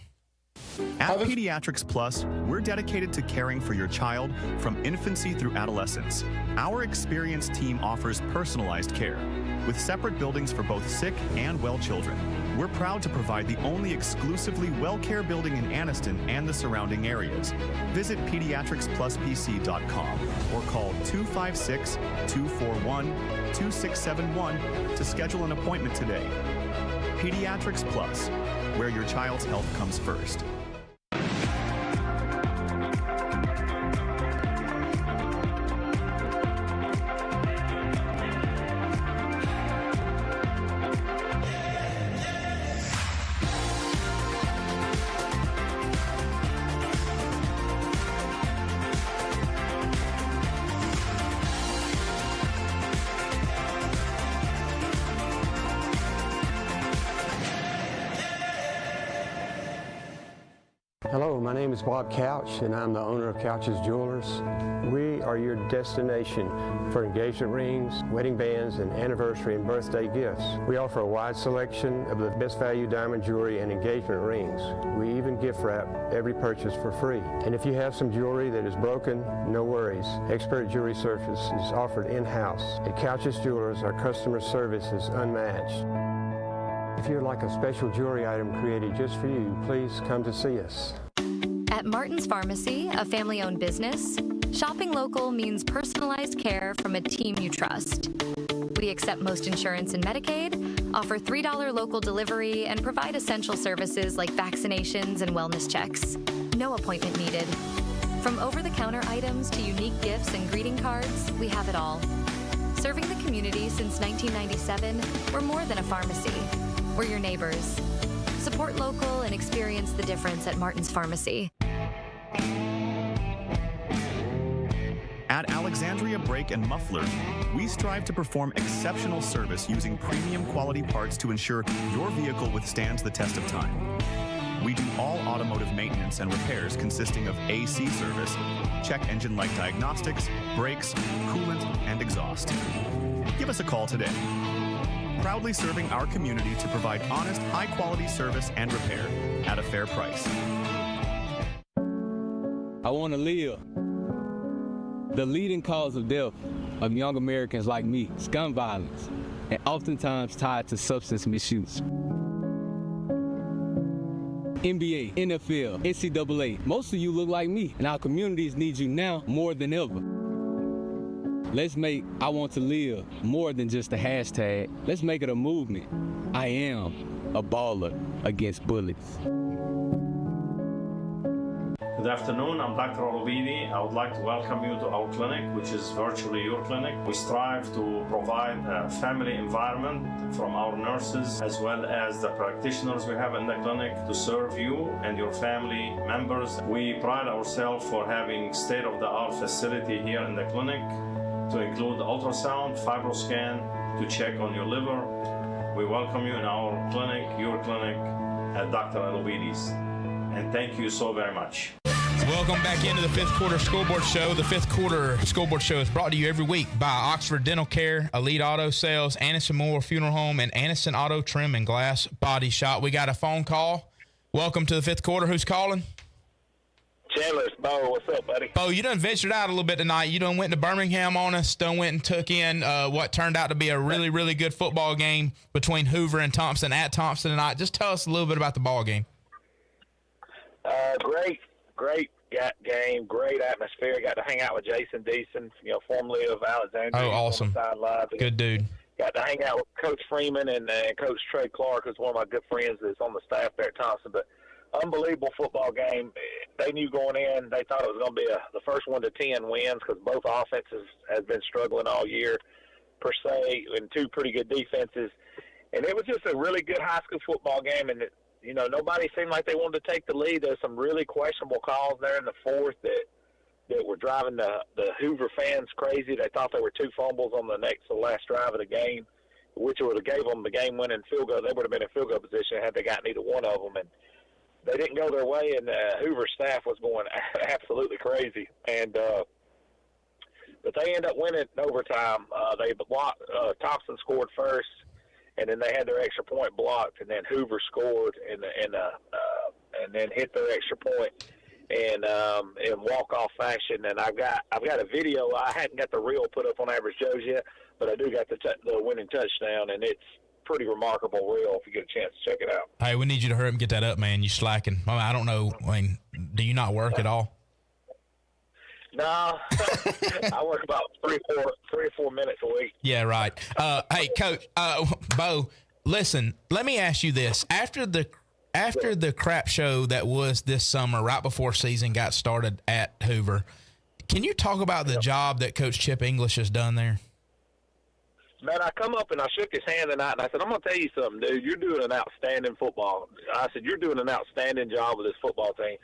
At Pediatrics Plus, we're dedicated to caring for your child from infancy through adolescence. Our experienced team offers personalized care with separate buildings for both sick and well children. We're proud to provide the only exclusively well-care building in Anniston and the surrounding areas. Visit pediatricspluspc.com or call 256-241-2671 to schedule an appointment today. Pediatrics Plus, where your child's health comes first. Hello, my name is Bob Couch, and I'm the owner of Couch's Jewelers. We are your destination for engagement rings, wedding bands, and anniversary and birthday gifts. We offer a wide selection of the best value diamond jewelry and engagement rings. We even gift wrap every purchase for free. And if you have some jewelry that is broken, no worries. Expert jewelry service is offered in-house. At Couch's Jewelers, our customer service is unmatched. If you'd like a special jewelry item created just for you, please come to see us. At Martin's Pharmacy, a family-owned business, shopping local means personalized care from a team you trust. We accept most insurance and Medicaid, offer $3 local delivery, and provide essential services like vaccinations and wellness checks. No appointment needed. From over-the-counter items to unique gifts and greeting cards, we have it all. Serving the community since 1997, we're more than a pharmacy. We're your neighbors. Support local and experience the difference at Martin's Pharmacy. At Alexandria Brake and Muffler, we strive to perform exceptional service using premium quality parts to ensure your vehicle withstands the test of time. We do all automotive maintenance and repairs consisting of AC service, check engine light diagnostics, brakes, coolant, and exhaust. Give us a call today. Proudly serving our community to provide honest, high-quality service and repair at a fair price. I want to live. The leading cause of death of young Americans like me is gun violence, and oftentimes tied to substance misuse. NBA, NFL, NCAA, most of you look like me, and our communities need you now more than ever. Let's make I Want to Live more than just a hashtag. Let's make it a movement. I am a baller against bullets. Good afternoon, I'm Dr. Olobidi. I would like to welcome you to our clinic, which is virtually your clinic. We strive to provide a family environment from our nurses as well as the practitioners we have in the clinic to serve you and your family members. We pride ourselves for having state-of-the-art facility here in the clinic to include ultrasound, fibroscan, to check on your liver. We welcome you in our clinic, your clinic, at Dr. Alobides. And thank you so very much. Welcome back into the Fifth Quarter Scoreboard Show. The Fifth Quarter Scoreboard Show is brought to you every week by Oxford Dental Care, Elite Auto Sales, Anderson Memorial Funeral Home, and Anderson Auto Trim and Glass Body Shop. We got a phone call. Welcome to the Fifth Quarter. Who's calling? Chandler's Bo. What's up, buddy? Bo, you done ventured out a little bit tonight. You done went to Birmingham on us, done went and took in what turned out to be a really, really good football game between Hoover and Thompson at Thompson tonight. Just tell us a little bit about the ball game. Great game, great atmosphere. Got to hang out with Jason Deason, formerly of Alexandria. Oh, awesome. Good dude. Got to hang out with Coach Freeman and Coach Trey Clark, who's one of my good friends that's on the staff there at Thompson. But unbelievable football game. They knew going in, they thought it was going to be the first 1 to 10 wins because both offenses have been struggling all year, per se, and two pretty good defenses. And it was just a really good high school football game, and nobody seemed like they wanted to take the lead. There's some really questionable calls there in the fourth that were driving the Hoover fans crazy. They thought there were 2 fumbles on the last drive of the game, which would have gave them the game-winning field goal. They would have been in field goal position had they gotten either one of them. And they didn't go their way, and Hoover staff was going absolutely crazy. And but they ended up winning in overtime. They blocked. Thompson scored first, and then they had their extra point blocked, and then Hoover scored and then hit their extra point in walk-off fashion. And I've got a video. I hadn't got the reel put up on Average Joe's yet, but I do got the winning touchdown, and it's pretty remarkable reel if you get a chance to check it out. Hey, we need you to hurry up and get that up, man. You slacking. I don't know. Do you not work at all? No, I work about 3 or 4 minutes a week. Yeah, right. Hey, Coach, Bo, listen, let me ask you this. After the crap show that was this summer, right before season got started at Hoover, can you talk about the job that Coach Chip English has done there? Man, I come up and I shook his hand tonight, and I said, I'm going to tell you something, dude. You're doing an outstanding football. I said, you're doing an outstanding job with this football team.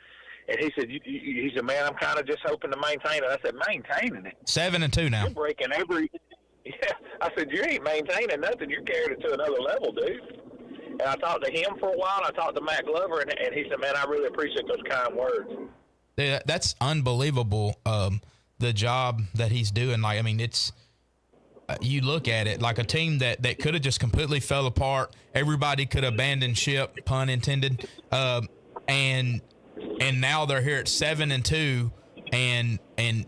And he said, he said, man, I'm kind of just hoping to maintain it. I said, maintaining it? 7-2 now. You're breaking every – yeah. I said, you ain't maintaining nothing. You're carrying it to another level, dude. And And I talked to him for a while, and I talked to Matt Glover, and he said, man, I really appreciate those kind words. Yeah, that's unbelievable, the job that he's doing. Like, I mean, it's you look at it like a team that could have just completely fell apart. Everybody could have abandoned ship, pun intended, and now they're here at 7-2 and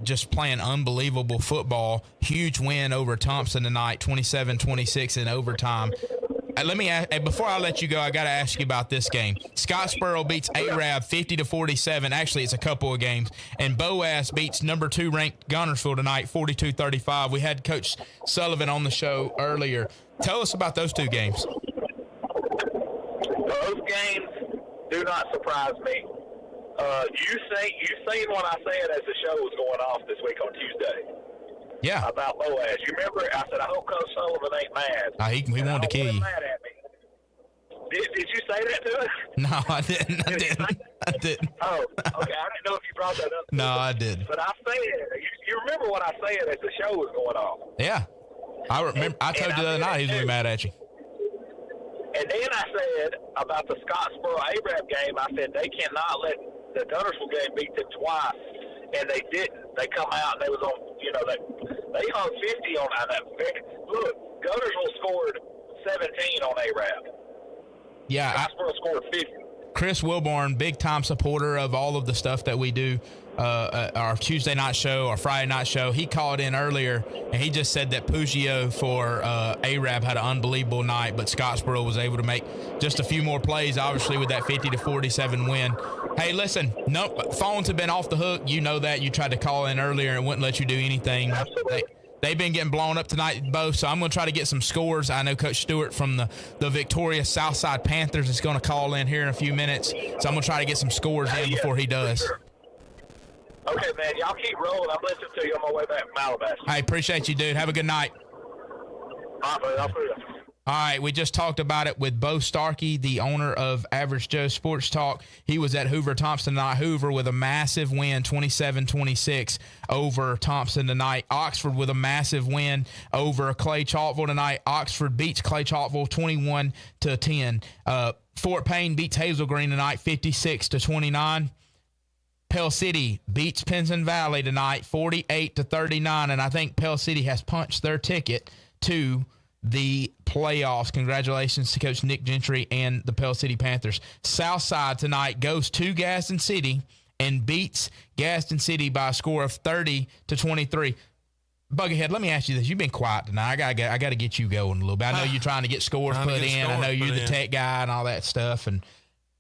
just playing unbelievable football. Huge win over Thompson tonight, 27-26 in overtime. Let me ask, before I let you go, I got to ask you about this game. Scottsboro beats Arab 50-47. Actually, it's a couple of games. And Boaz beats number 2 ranked Guntersville tonight, 42-35. We had Coach Sullivan on the show earlier. Tell us about those two games. Those games do not surprise me. You seen what I said as the show was going off this week on Tuesday. Yeah. About Boaz. You remember? I said, I hope Coach Sullivan ain't mad. He wanted to kill you. Mad at me. Did you say that to us? No, I didn't. I didn't. Oh, okay. I didn't know if you brought that up. No, I didn't. But I said, you remember what I said as the show was going off. Yeah. I remember. I told you the other night he was going to be mad at you. And then I said about the Scottsboro Arab game, I said they cannot let the Guntersville game beat them twice. And they didn't. They come out and they was on, they hung 50 on that. Look, Guntersville scored 17 on Arab. Yeah. Scottsboro scored 50. Chris Wilborn, big time supporter of all of the stuff that we do, our Tuesday night show, our Friday night show. He called in earlier and he just said that Puggio for Arab had an unbelievable night, but Scottsboro was able to make just a few more plays, obviously, with that 50-47 win. Hey, listen, no phones have been off the hook. You know that. You tried to call in earlier and it wouldn't let you do anything. Absolutely. They've been getting blown up tonight, both, so I'm going to try to get some scores. I know Coach Stewart from the victorious Southside Panthers is going to call in here in a few minutes, so I'm going to try to get some scores in before he does. Sure. Okay, man, y'all keep rolling. I'm listening to you on my way back from Alabama. I appreciate you, dude. Have a good night. All right, I'll put it up. All right, we just talked about it with Bo Starkey, the owner of Average Joe Sports Talk. He was at Hoover Thompson tonight. Hoover with a massive win, 27-26 over Thompson tonight. Oxford with a massive win over Clay Chalkville tonight. Oxford beats Clay Chalkville 21-10. Fort Payne beats Hazel Green tonight, 56-29. Pell City beats Pinson Valley tonight, 48-39, and I think Pell City has punched their ticket to the playoffs. Congratulations to Coach Nick Gentry and the Pell City Panthers. Southside tonight goes to Gaston City and beats Gaston City by a score of 30-23. Buggyhead, let me ask you this. You've been quiet tonight. I got to get you going a little bit. I know you're trying to get scores put in. I know you're the tech guy and all that stuff. And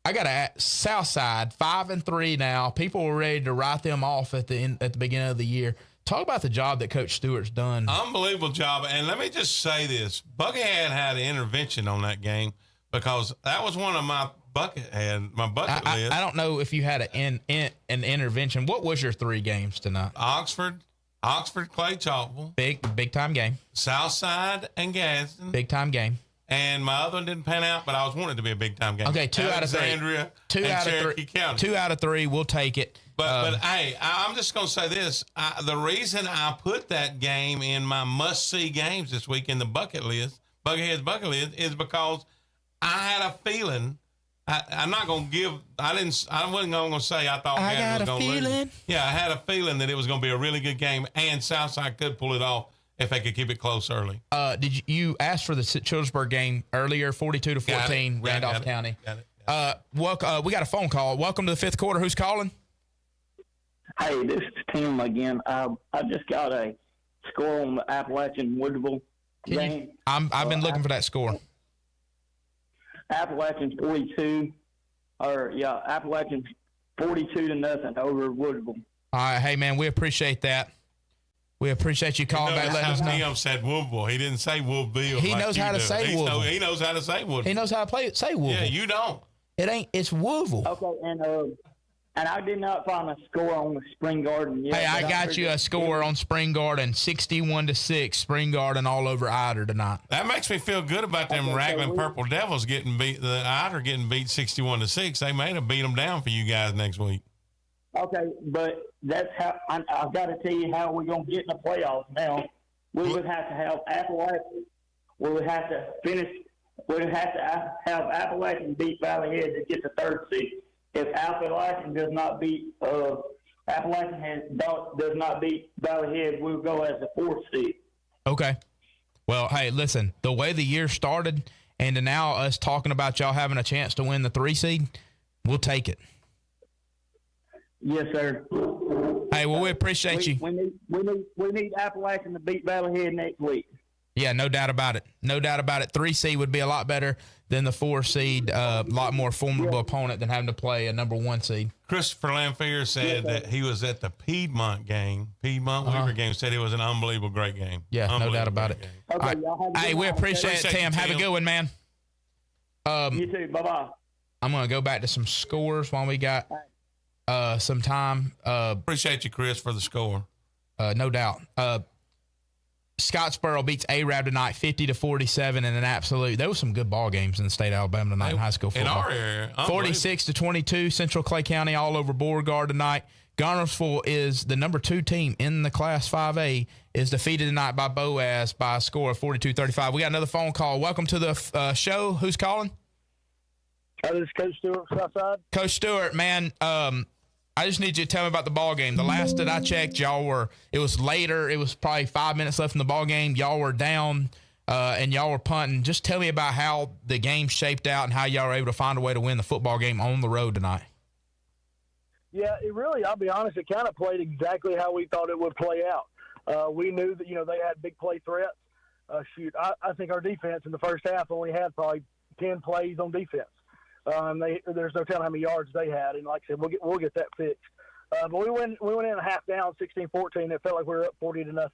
I got to ask, Southside 5-3 now. People were ready to write them off at the beginning of the year. Talk about the job that Coach Stewart's done. Unbelievable job. And let me just say this. Buckethead had an intervention on that game because that was one of my bucket list. I don't know if you had an intervention. What was your 3 games tonight? Oxford, Clay Chalkville. Big time game. Southside and Gadsden. Big time game. And my other one didn't pan out, but I was wanting it to be a big time game. Okay, 2 out of 3. Alexandria and Cherokee County. 2 out of 3. We'll take it. But hey, I'm just going to say this. The reason I put that game in my must-see games this week in the Buckethead's bucket list is because I had a feeling. I'm not going to give. I wasn't going to say I thought Gadsden was going to lose. Yeah, I had a feeling that it was going to be a really good game, and Southside could pull it off if they could keep it close early. Did you ask for the Childersburg game earlier? 42-14, Randolph County. Got it. We got a phone call. Welcome to the 5th quarter. Who's calling? Hey, this is Tim again. I just got a score on the Appalachian Woodville game. I've been looking for that score. Appalachian 42 to 0 over Woodville. All right, hey man, we appreciate that. We appreciate you calling back, letting us know. Tim said Woodville. He didn't say Woodville. He knows how to say Woodville. He knows how to say Woodville. He knows how to say Woodville. Yeah, you don't. It's Woodville. Okay, and I did not find a score on the Spring Garden yet. Hey, I got you a score on Spring Garden, 61-6. Spring Garden all over Ider tonight. That makes me feel good about them Raglan Purple Devils getting beat. The Ider getting beat 61-6. They may have beat them down for you guys next week. Okay, but that's how I've got to tell you how we're going to get in the playoffs now. We would have to have Appalachian. We would have to finish would have to have Appalachian beat Valley Head to get the 3rd seed. If Appalachian does not beat does not beat Valley Head, we'll go as the 4th seed. Okay. Well, hey, listen, the way the year started and to now us talking about y'all having a chance to win the 3 seed, we'll take it. Yes, sir. Hey, well, we appreciate you. We need Appalachian to beat Valley Head next week. Yeah, no doubt about it. No doubt about it. 3 seed would be a lot better than the 4 seed. A lot more formidable opponent than having to play a number 1 seed. Christopher Lamphere said that he was at the Piedmont Weaver game. Said it was an unbelievable great game. Yeah, no doubt about it. Okay, hey, we appreciate it, Tim. Have a good one, man. You too. Bye-bye. I'm going to go back to some scores while we got some time. Appreciate you, Chris, for the score. No doubt. Scottsboro beats Arab tonight, 50-47 in an absolute. There was some good ball games in the state of Alabama tonight in high school football. In our area, 46-22, Central Clay County all over Beauregard tonight. Garnersville is the number 2 team in the Class 5A, is defeated tonight by Boaz by a score of 42-35. We got another phone call. Welcome to the show. Who's calling? This is Coach Stewart, Southside. Coach Stewart, man, I just need you to tell me about the ball game. The last that I checked, it was later. It was probably 5 minutes left in the ball game. Y'all were down and y'all were punting. Just tell me about how the game shaped out and how y'all were able to find a way to win the football game on the road tonight. Yeah, it really, I'll be honest, it kind of played exactly how we thought it would play out. We knew that, they had big play threats. I think our defense in the first half only had probably 10 plays on defense. There's no telling how many yards they had, and like I said, we'll get that fixed. But we went in a half down, 16-14. It felt like we were up 40-0,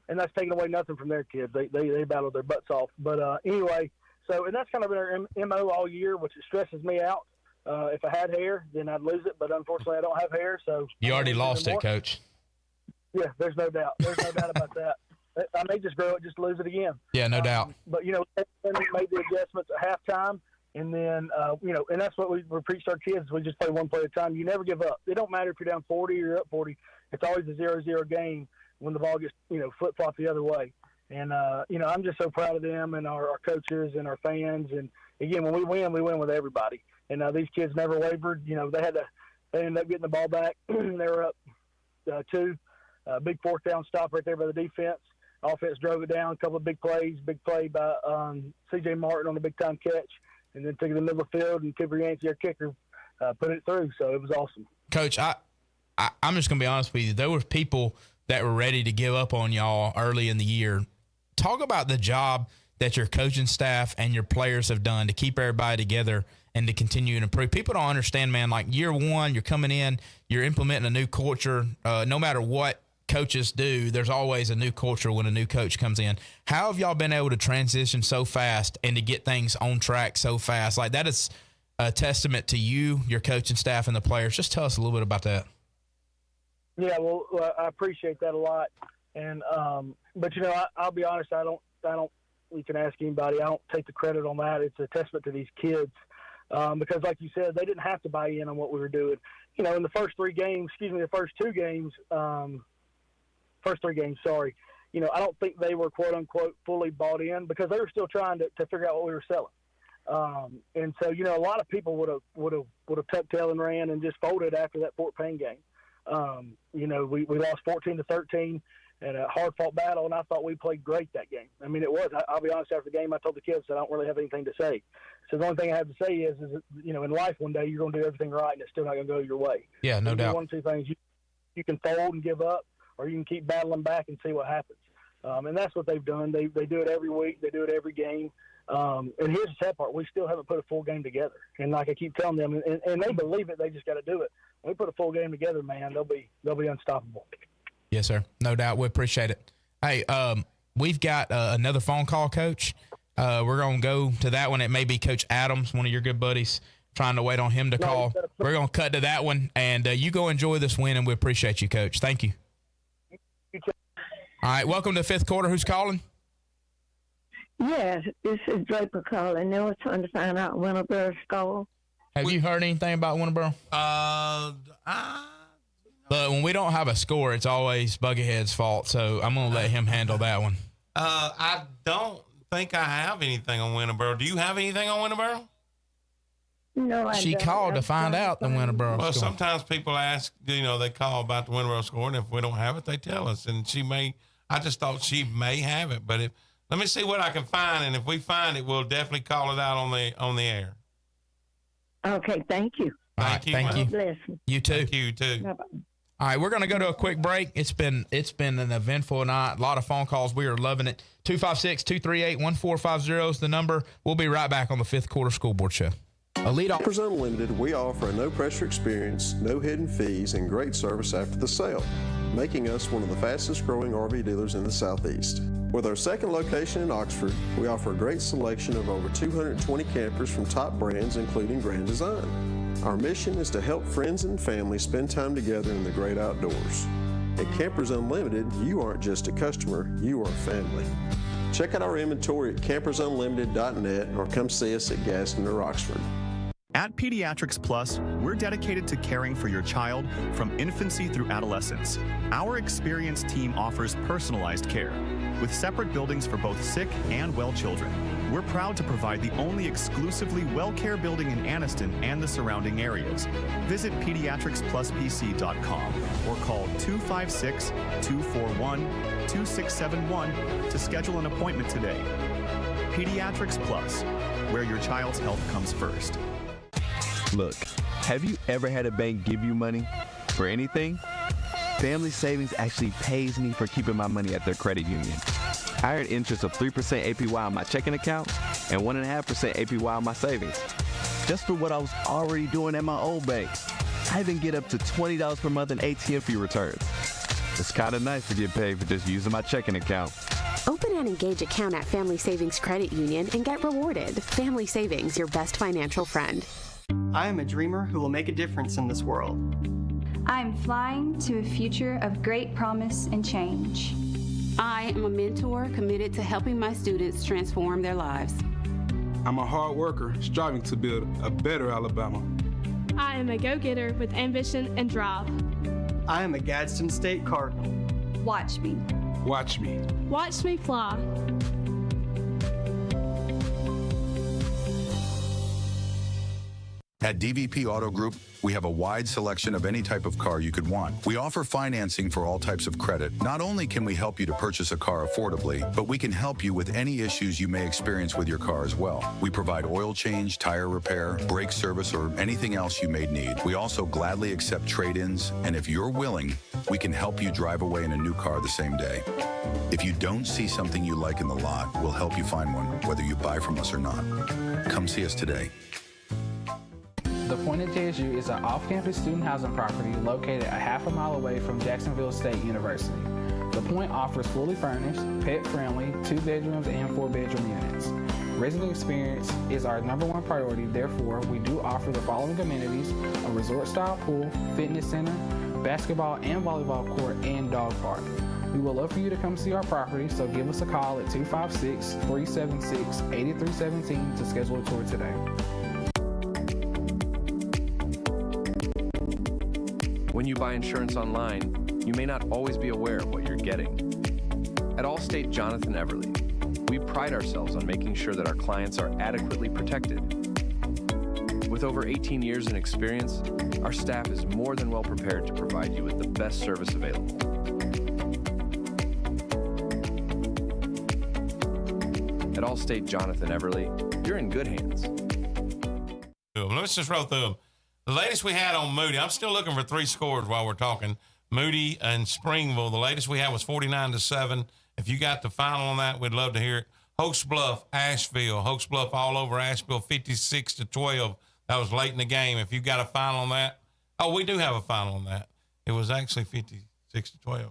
and that's taking away nothing from their kids. They battled their butts off. But anyway, and that's kind of been our MO all year, which it stresses me out. If I had hair, then I'd lose it, but unfortunately, I don't have hair. So you already lost it, Coach. Yeah, there's no doubt. There's no doubt about that. I may just grow it, just lose it again. Yeah, no doubt. But we made the adjustments at halftime. And then, and that's what we preach to our kids. We just play one play at a time. You never give up. It don't matter if you're down 40 or you're up 40. It's always a 0-0 game when the ball gets, flip-flop the other way. And, I'm just so proud of them and our coaches and our fans. And, again, when we win with everybody. And these kids never wavered. They ended up getting the ball back. They were up 2. Big 4th down stop right there by the defense. Offense drove it down. A couple of big plays. Big play by C.J. Martin on the big-time catch. And then took it in the middle of the field, and Cooper Yancey, our kicker, put it through. So it was awesome. Coach, I'm just going to be honest with you. There were people that were ready to give up on y'all early in the year. Talk about the job that your coaching staff and your players have done to keep everybody together and to continue to improve. People don't understand, man, like year one, you're coming in, you're implementing a new culture. No matter what coaches do, there's always a new culture when a new coach comes in. How have y'all been able to transition so fast and to get things on track so fast? Like, that is a testament to you, your coaching staff, and the players. Just tell us a little bit about that. Yeah, well, I appreciate that a lot. And but I'll be honest, I don't. You can ask anybody. I don't take the credit on that. It's a testament to these kids because, like you said, they didn't have to buy in on what we were doing. In the first 2 games. I don't think they were quote unquote fully bought in because they were still trying to figure out what we were selling. And so, a lot of people would have tucked tail and ran and just folded after that Fort Payne game. We lost 14-13 in a hard fought battle, and I thought we played great that game. I mean, it was. I'll be honest. After the game, I told the kids that I don't really have anything to say. So the only thing I have to say is in life one day you're going to do everything right, and it's still not going to go your way. Yeah, no doubt. One of 2 things: you can fold and give up, or you can keep battling back and see what happens. And that's what they've done. They do it every week. They do it every game. And here's the sad part: we still haven't put a full game together. And like I keep telling them, and they believe it. They just got to do it. When we put a full game together, man, they'll be unstoppable. Yes, sir. No doubt. We appreciate it. Hey, we've got another phone call, Coach. We're going to go to that one. It may be Coach Adams, one of your good buddies, trying to wait on him to call. We're going to cut to that one, and you go enjoy this win, and we appreciate you, Coach. Thank you. All right, welcome to Fifth Quarter. Who's calling? Yes, this is Draper calling. They were trying to find out Winterboro's score. Have you heard anything about Winterboro? But when we don't have a score, it's always Buckethead's fault. So I'm going to let him handle that one. I don't think I have anything on Winterboro. Do you have anything on Winterboro? No, I She don't. called to find out the Winterboro Well, score. sometimes people ask, they call about the Winterboro score, and if we don't have it, they tell us. And I just thought she may have it, but let me see what I can find, and if we find it, we'll definitely call it out on the air. Okay, thank you. Thank you. Thank you. Bless you. You too. Thank you too. Bye-bye. All right, we're going to go to a quick break. It's been an eventful night. A lot of phone calls. We are loving it. 256-238-1450 is the number. We'll be right back on the Fifth Quarter School Board Show. Campers Unlimited, we offer a no-pressure experience, no hidden fees, and great service after the sale, making us one of the fastest-growing RV dealers in the Southeast. With our second location in Oxford, we offer a great selection of over 220 campers from top brands, including Grand Design. Our mission is to help friends and family spend time together in the great outdoors. At Campers Unlimited, you aren't just a customer, you are family. Check out our inventory at campersunlimited.net or come see us at Gaston or Oxford. At Pediatrics Plus, we're dedicated to caring for your child from infancy through adolescence. Our experienced team offers personalized care with separate buildings for both sick and well children. We're proud to provide the only exclusively well-care building in Anniston and the surrounding areas. Visit pediatricspluspc.com or call 256-241-2671 to schedule an appointment today. Pediatrics Plus, where your child's health comes first. Look, have you ever had a bank give you money for anything? Family Savings actually pays me for keeping my money at their credit union. I earn interest of 3% APY on my checking account and 1.5% APY on my savings, just for what I was already doing at my old bank. I even get up to $20 per month in ATM fee returns. It's kind of nice to get paid for just using my checking account. Open an Engage account at Family Savings Credit Union and get rewarded. Family Savings, your best financial friend. I am a dreamer who will make a difference in this world. I'm flying to a future of great promise and change. I am a mentor committed to helping my students transform their lives. I'm a hard worker striving to build a better Alabama. I am a go-getter with ambition and drive. I am a Gadsden State Cardinal. Watch me. Watch me. Watch me fly. At DVP Auto Group, we have a wide selection of any type of car you could want. We offer financing for all types of credit. Not only can we help you to purchase a car affordably, but we can help you with any issues you may experience with your car as well. We provide oil change, tire repair, brake service, or anything else you may need. We also gladly accept trade-ins, and if you're willing, we can help you drive away in a new car the same day. If you don't see something you like in the lot, we'll help you find one, whether you buy from us or not. Come see us today. The Point at JSU is an off-campus student housing property located a half a mile away from Jacksonville State University. The Point offers fully furnished, pet-friendly, 2 bedrooms and 4 bedroom units. Resident experience is our #1 priority, therefore we do offer the following amenities: a resort-style pool, fitness center, basketball and volleyball court, and dog park. We would love for you to come see our property, so give us a call at 256-376-8317 to schedule a tour today. When you buy insurance online, you may not always be aware of what you're getting. At Allstate Jonathan Everly, we pride ourselves on making sure that our clients are adequately protected. With over 18 years in experience, our staff is more than well prepared to provide you with the best service available. At Allstate Jonathan Everly, you're in good hands. Let's just roll through them. The latest we had on Moody, I'm still looking for 3 scores while we're talking. Moody and Springville, the latest we had was 49-7. If you got the final on that, we'd love to hear it. Hoax Bluff, Asheville. Hoax Bluff all over Asheville, 56-12. That was late in the game. If you got a final on that. Oh, we do have a final on that. It was actually 56-12.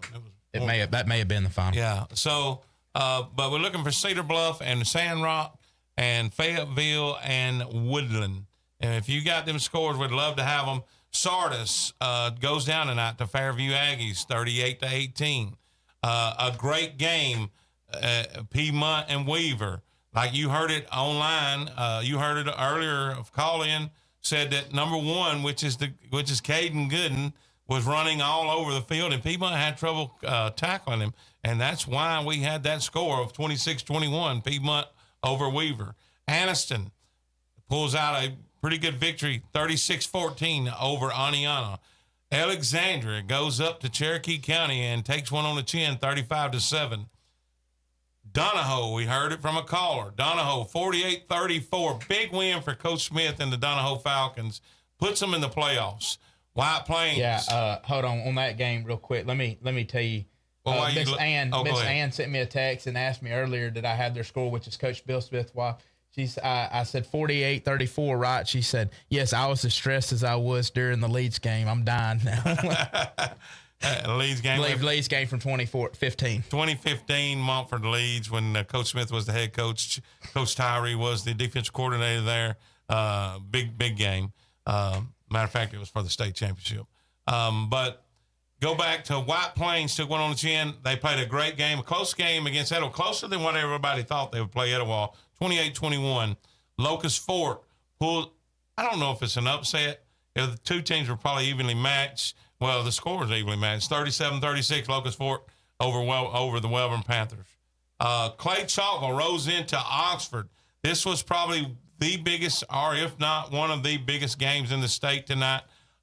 That may have been the final. Yeah. So, but we're looking for Cedar Bluff and Sandrock and Fayetteville and Woodland. And if you got them scores, we'd love to have them. Sardis goes down tonight to Fairview Aggies, 38-18. A great game, Piedmont and Weaver. Like you heard it online, you heard it earlier of call-in, said that number 1, which is Caden Gooden, was running all over the field, and Piedmont had trouble tackling him. And that's why we had that score of 26-21, Piedmont over Weaver. Anniston pulls out a pretty good victory, 36-14 over Aniana. Alexandria goes up to Cherokee County and takes one on the chin, 35-7. Donahoe, we heard it from a caller. Donahoe, 48-34. Big win for Coach Smith and the Donahoe Falcons. Puts them in the playoffs. White Plains. Yeah, hold on that game real quick. Let me tell you. Miss Ann sent me a text and asked me earlier did I have their score, which is Coach Bill Smith. I said 48-34, right? She said, yes, I was as stressed as I was during the Leeds game. I'm dying now. Leeds game from 2015. 2015, Montford Leeds, when Coach Smith was the head coach. Coach Tyree was the defensive coordinator there. Big game. Matter of fact, it was for the state championship. But go back to White Plains, took one on the chin. They played a great game, a close game against Etowah, closer than what everybody thought they would play Etowah. 28-21. Locust Fork pulled. I don't know if it's an upset. The two teams were probably evenly matched. Well, the score was evenly matched. 37-36, Locust Fork over the Welborn Panthers. Clay Chalkville rose into Oxford. This was probably the biggest, or if not one of the biggest games in the state tonight.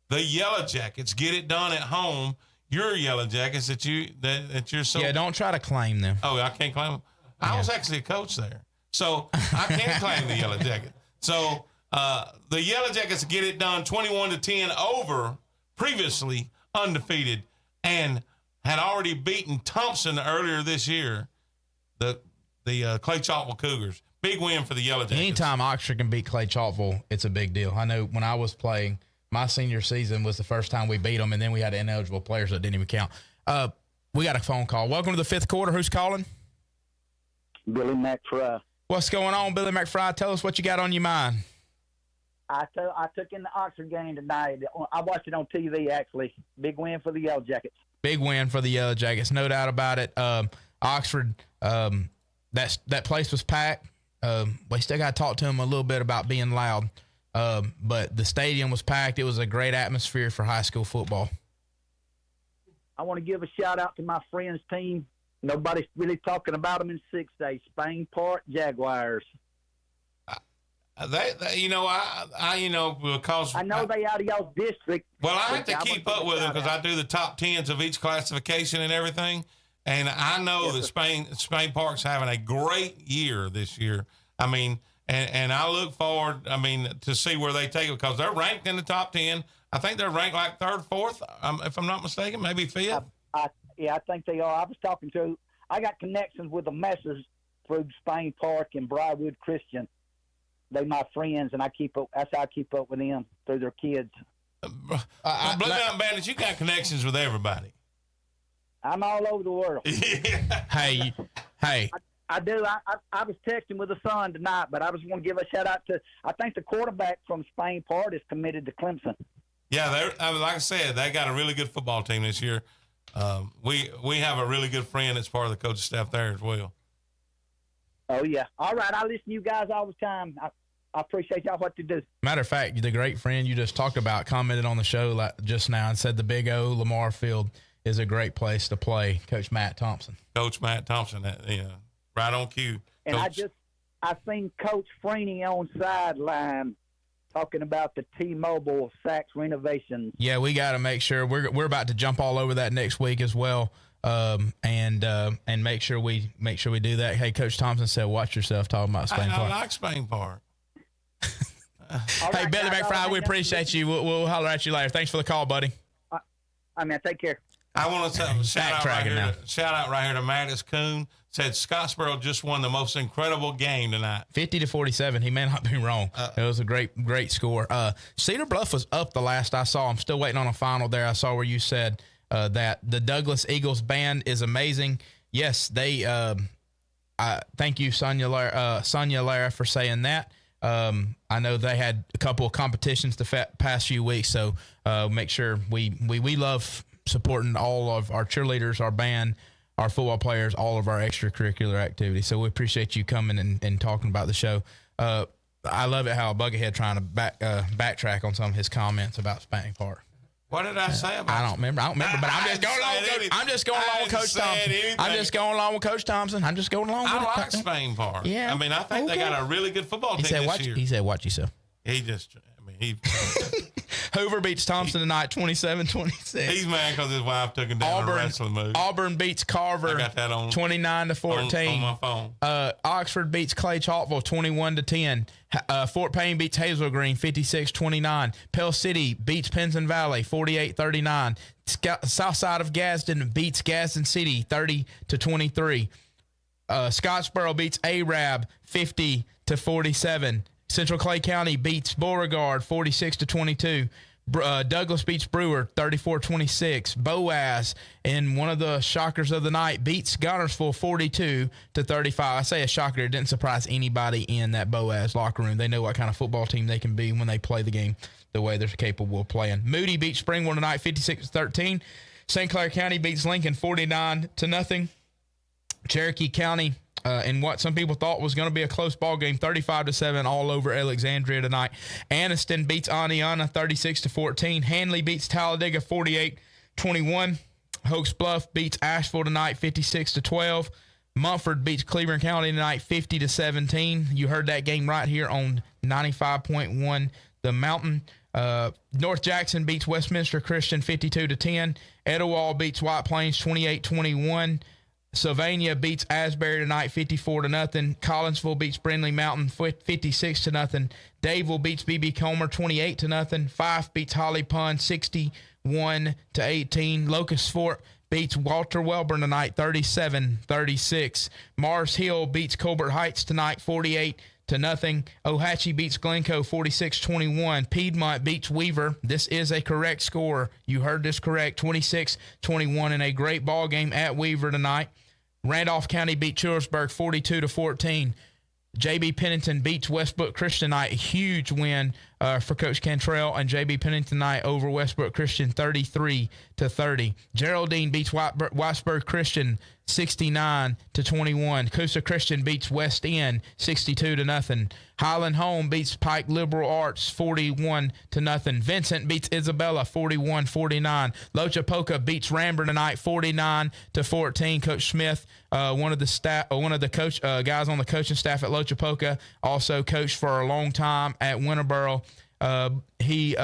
The Yellow Jackets get it done at home. Your Yellow Jackets that you're so. Yeah, don't try to claim them. Oh, I can't claim them. I was actually a coach there, so I can't claim the Yellow Jacket. So the Yellow Jackets get it done 21-10 over previously undefeated and had already beaten Thompson earlier this year. The Clay Chalkville Cougars. Big win for the Yellow Jackets. Anytime Oxford can beat Clay Chalkville, it's a big deal. I know when I was playing, my senior season was the first time we beat them, and then we had ineligible players that didn't even count. We got a phone call. Welcome to the fifth quarter. Who's calling? Billy McFry. What's going on, Billy McFry? Tell us what you got on your mind. I took in the Oxford game tonight. I watched it on TV, actually. Big win for the Yellow Jackets. Big win for the Yellow Jackets, no doubt about it. Oxford, that place was packed. We still got to talk to them a little bit about being loud. But the stadium was packed. It was a great atmosphere for high school football. I want to give a shout-out to my friends' team. Nobody's really talking about them in 6A. Spain Park Jaguars. Because I know they out of y'all's district. Well, I have to keep up with them because I do the top 10s of each classification and everything. And I know that Spain Park's having a great year this year. I mean, and I look forward, to see where they take it because they're ranked in the top 10. I think they're ranked like third, fourth, if I'm not mistaken, maybe fifth. I think they are. I got connections with the Messers through Spain Park and Briarwood Christian. They my friends, and that's how I keep up with them through their kids. Blood Mountain Bandits, you got connections with everybody. I'm all over the world. Hey. I do. I was texting with the son tonight, but I just want to give a shout out to. I think the quarterback from Spain Park is committed to Clemson. Yeah, like I said, they got a really good football team this year. We have a really good friend that's part of the coaching staff there as well. Oh yeah. All right, I listen to you guys all the time. I appreciate y'all what you do. Matter of fact, the great friend you just talked about commented on the show just now and said the Big O Lamar Field is a great place to play. Coach Matt Thompson. Coach Matt Thompson, right on cue. And I seen Coach Freeney on sideline talking about the T-Mobile Saks renovations. Yeah, we got to make sure we're about to jump all over that next week as well, and make sure we do that. Hey, Coach Thompson said, "Watch yourself talking about Spain Park." I like Spain Park. Hey, Billy McFry, we appreciate you. We'll holler at you later. Thanks for the call, buddy. Take care. I want to shout out right here to Mattis Kuhn. Said Scottsboro just won the most incredible game tonight. 50-47. He may not be wrong. It was a great score. Cedar Bluff was up the last I saw. I'm still waiting on a final there. I saw where you said that the Douglas Eagles band is amazing. Yes, they. Thank you, Sonia Lara, for saying that. I know they had a couple of competitions the past few weeks, so make sure we love supporting all of our cheerleaders, our band, our football players, all of our extracurricular activities. So we appreciate you coming and talking about the show. I love it how Buckethead trying to backtrack on some of his comments about Spain Park. What did I say about I don't remember, but I'm just going along. I'm just going along with Coach Thompson. I'm just going along with Coach Thompson. I'm just going along with it. I like Spain Park. Yeah. I mean, I think they got a really good football team this year. He said, watch yourself. Hoover beats Thompson tonight, 27-26. He's mad because his wife took him down a wrestling move. Auburn beats Carver, I got that on 29-14. on my phone. Oxford beats Clay Chalkville, 21-10. Fort Payne beats Hazel Green, 56-29. Pell City beats Pinson Valley, 48-39. South side of Gadsden beats Gadsden City, 30-23. Scottsboro beats Arab, 50-47. Central Clay County beats Beauregard 46-22. Douglas beats Brewer 34-26. Boaz, in one of the shockers of the night, beats Gunnersville 42-35. I say a shocker. It didn't surprise anybody in that Boaz locker room. They know what kind of football team they can be when they play the game the way they're capable of playing. Moody beats Springwell tonight 56-13. St. Clair County beats Lincoln 49-0. Cherokee County, in what some people thought was going to be a close ball game, 35-7 all over Alexandria tonight. Anniston beats Aniana 36-14. Hanley beats Talladega 48-21. Hoax Bluff beats Asheville tonight 56-12. Mumford beats Cleveland County tonight 50-17. You heard that game right here on 95.1 The Mountain. North Jackson beats Westminster Christian 52-10. Etowah beats White Plains 28-21. Sylvania beats Asbury tonight 54-0. Collinsville beats Brindley Mountain 56-0. Dadeville beats BB Comer 28-0. Fife beats Holly Pond 61-18. Locust Fort beats Walter Welborn tonight 37-36. Mars Hill beats Colbert Heights tonight 48-0. Ohatchee beats Glencoe 46-21. Piedmont beats Weaver. This is a correct score. You heard this correct. 26-21 in a great ball game at Weaver tonight. Randolph County beat Chillersburg 42-14. J.B. Pennington beats Westbrook Christian tonight. A huge win for Coach Cantrell and J.B. Pennington tonight over Westbrook Christian 33-30. Geraldine beats Whitesburg Christian 69-21. Coosa Christian beats West End 62-0. Highland Home beats Pike Liberal Arts 41-0. Vincent beats Isabella 41-49. Lochapoka beats Ramber tonight 49-14. Coach Smith, one of the coach guys on the coaching staff at Lochapoka, also coached for a long time at Winterboro. He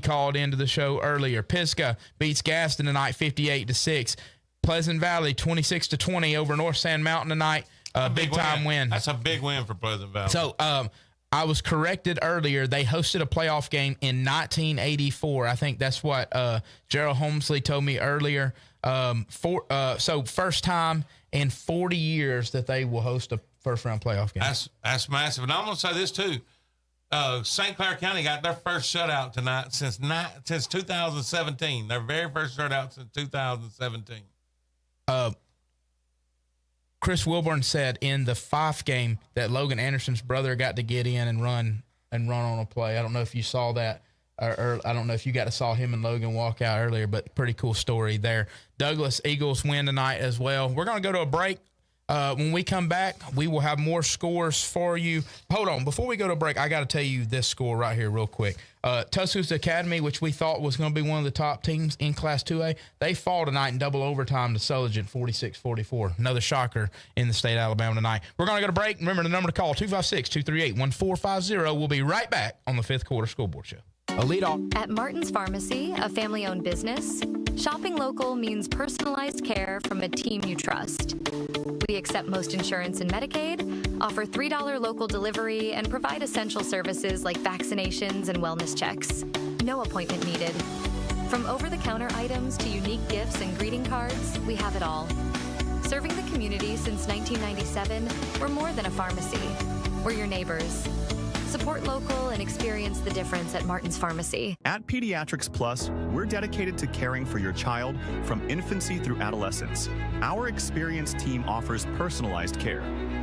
called into the show earlier. Pisgah beats Gaston tonight 58-6. Pleasant Valley 26-20 over North Sand Mountain tonight. Big time win. That's a big win for Pleasant Valley. So I was corrected earlier. They hosted a playoff game in 1984. I think that's what Gerald Holmesley told me earlier. So first time in 40 years that they will host a first round playoff game. That's massive. And I'm going to say this too. St. Clair County got their first shutout tonight since 2017. Their very first shutout since 2017. Chris Wilburn said in the Fife game that Logan Anderson's brother got to get in and run on a play. I don't know if you saw that, or I don't know if you got to saw him and Logan walk out earlier, but pretty cool story there. Douglas Eagles win tonight as well. We're going to go to a break. When we come back, we will have more scores for you. Hold on. Before we go to break, I got to tell you this score right here real quick. Tuscaloosa Academy, which we thought was going to be one of the top teams in Class 2A, they fall tonight in double overtime to Sulligent 46-44. Another shocker in the state of Alabama tonight. We're going to go to break. Remember the number to call, 256-238-1450. We'll be right back on the Fifth Quarter School Board Show. At Martin's Pharmacy, a family-owned business, shopping local means personalized care from a team you trust. We accept most insurance and Medicaid, offer $3 local delivery, and provide essential services like vaccinations and wellness checks. No appointment needed. From over-the-counter items to unique gifts and greeting cards, we have it all. Serving the community since 1997, we're more than a pharmacy. We're your neighbors. Support local and experience the difference at Martin's Pharmacy. At Pediatrics Plus, we're dedicated to caring for your child from infancy through adolescence. Our experienced team offers personalized care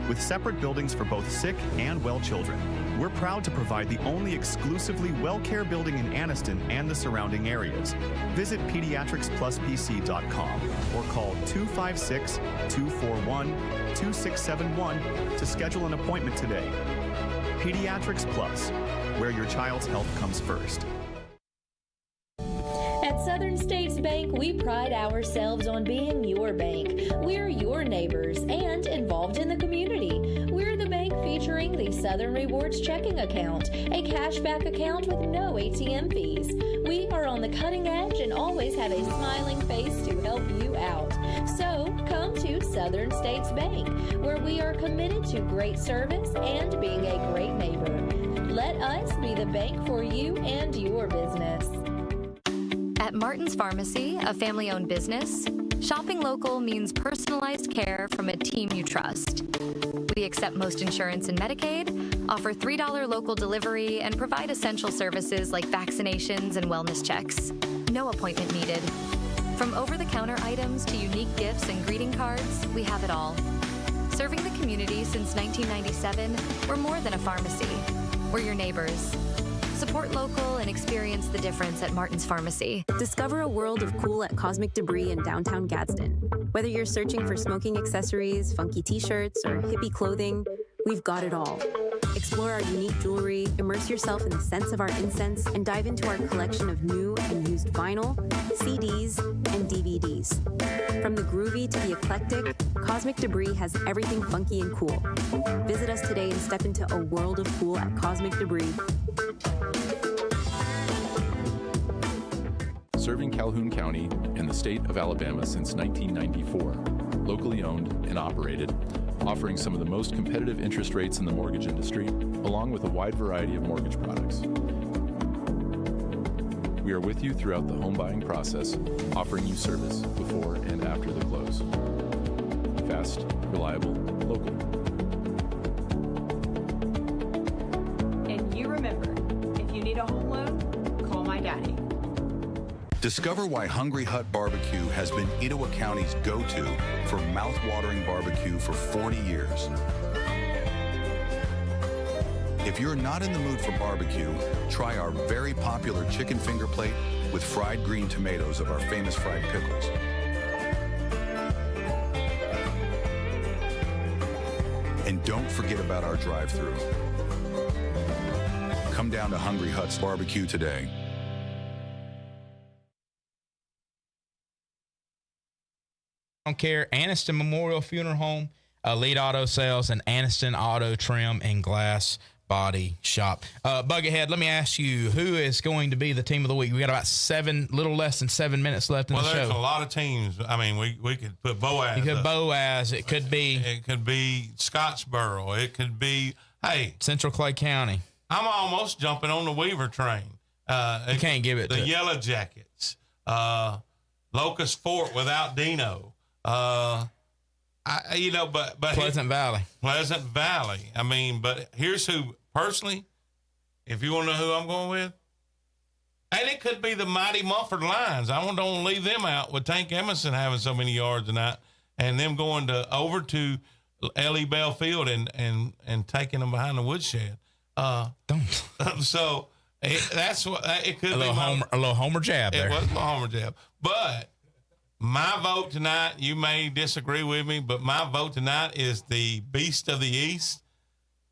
with separate buildings for both sick and well children. We're proud to provide the only exclusively WellCare building in Anniston and the surrounding areas. Visit pediatricspluspc.com or call 256-241-2671 to schedule an appointment today. Pediatrics Plus, where your child's health comes first. Southern States Bank, we pride ourselves on being your bank. We're your neighbors and involved in the community. We're the bank featuring the Southern Rewards checking account, a cashback account with no ATM fees. We are on the cutting edge and always have a smiling face to help you out. So come to Southern States Bank, where we are committed to great service and being a great neighbor. Let us be the bank for you and your business. At Martin's Pharmacy, a family-owned business, shopping local means personalized care from a team you trust. We accept most insurance and Medicaid, offer $3 local delivery, and provide essential services like vaccinations and wellness checks. No appointment needed. From over-the-counter items to unique gifts and greeting cards, we have it all. Serving the community since 1997, we're more than a pharmacy. We're your neighbors. Support local and experience the difference at Martin's Pharmacy. Discover a world of cool at Cosmic Debris in downtown Gadsden. Whether you're searching for smoking accessories, funky t-shirts, or hippie clothing, we've got it all. Explore our unique jewelry, immerse yourself in the scents of our incense, and dive into our collection of new and used vinyl, CDs, and DVDs. From the groovy to the eclectic, Cosmic Debris has everything funky and cool. Visit us today and step into a world of cool at Cosmic Debris. Serving Calhoun County and the state of Alabama since 1994. Locally owned and operated, offering some of the most competitive interest rates in the mortgage industry, along with a wide variety of mortgage products. We are with you throughout the home buying process, offering you service before and after the close. Fast, reliable, local. And you remember, if you need a home loan, call my daddy. Discover why Hungry Hut Barbecue has been Etowah County's go-to for mouth-watering barbecue for 40 years. If you're not in the mood for barbecue, try our very popular chicken finger plate with fried green tomatoes of our famous fried pickles. And don't forget about our drive-thru. Come down to Hungry Hut's Barbecue today. Care, Anniston Memorial Funeral Home, Elite Auto Sales, and Anniston Auto Trim and Glass Body Shop. Buckethead, let me ask you, who is going to be the team of the week? We got about little less than 7 minutes left in the show. Well, there's a lot of teams. I mean, we could put Boaz. You could Boaz. It could be Scottsboro. It could be Central Clay County. I'm almost jumping on the Weaver train. You can't give it the Yellow Jackets. Locust Fort without Dino. But Pleasant Valley. I mean, but here's who personally, if you want to know who I'm going with, and it could be the mighty Mumford Lions. I don't leave them out with Tank Emerson having so many yards tonight, and them going over to L.E. Bell Field and taking them behind the woodshed. So that's what it could be. A little homer jab there. It was a homer jab, but. My vote tonight, you may disagree with me, but my vote tonight is the Beast of the East,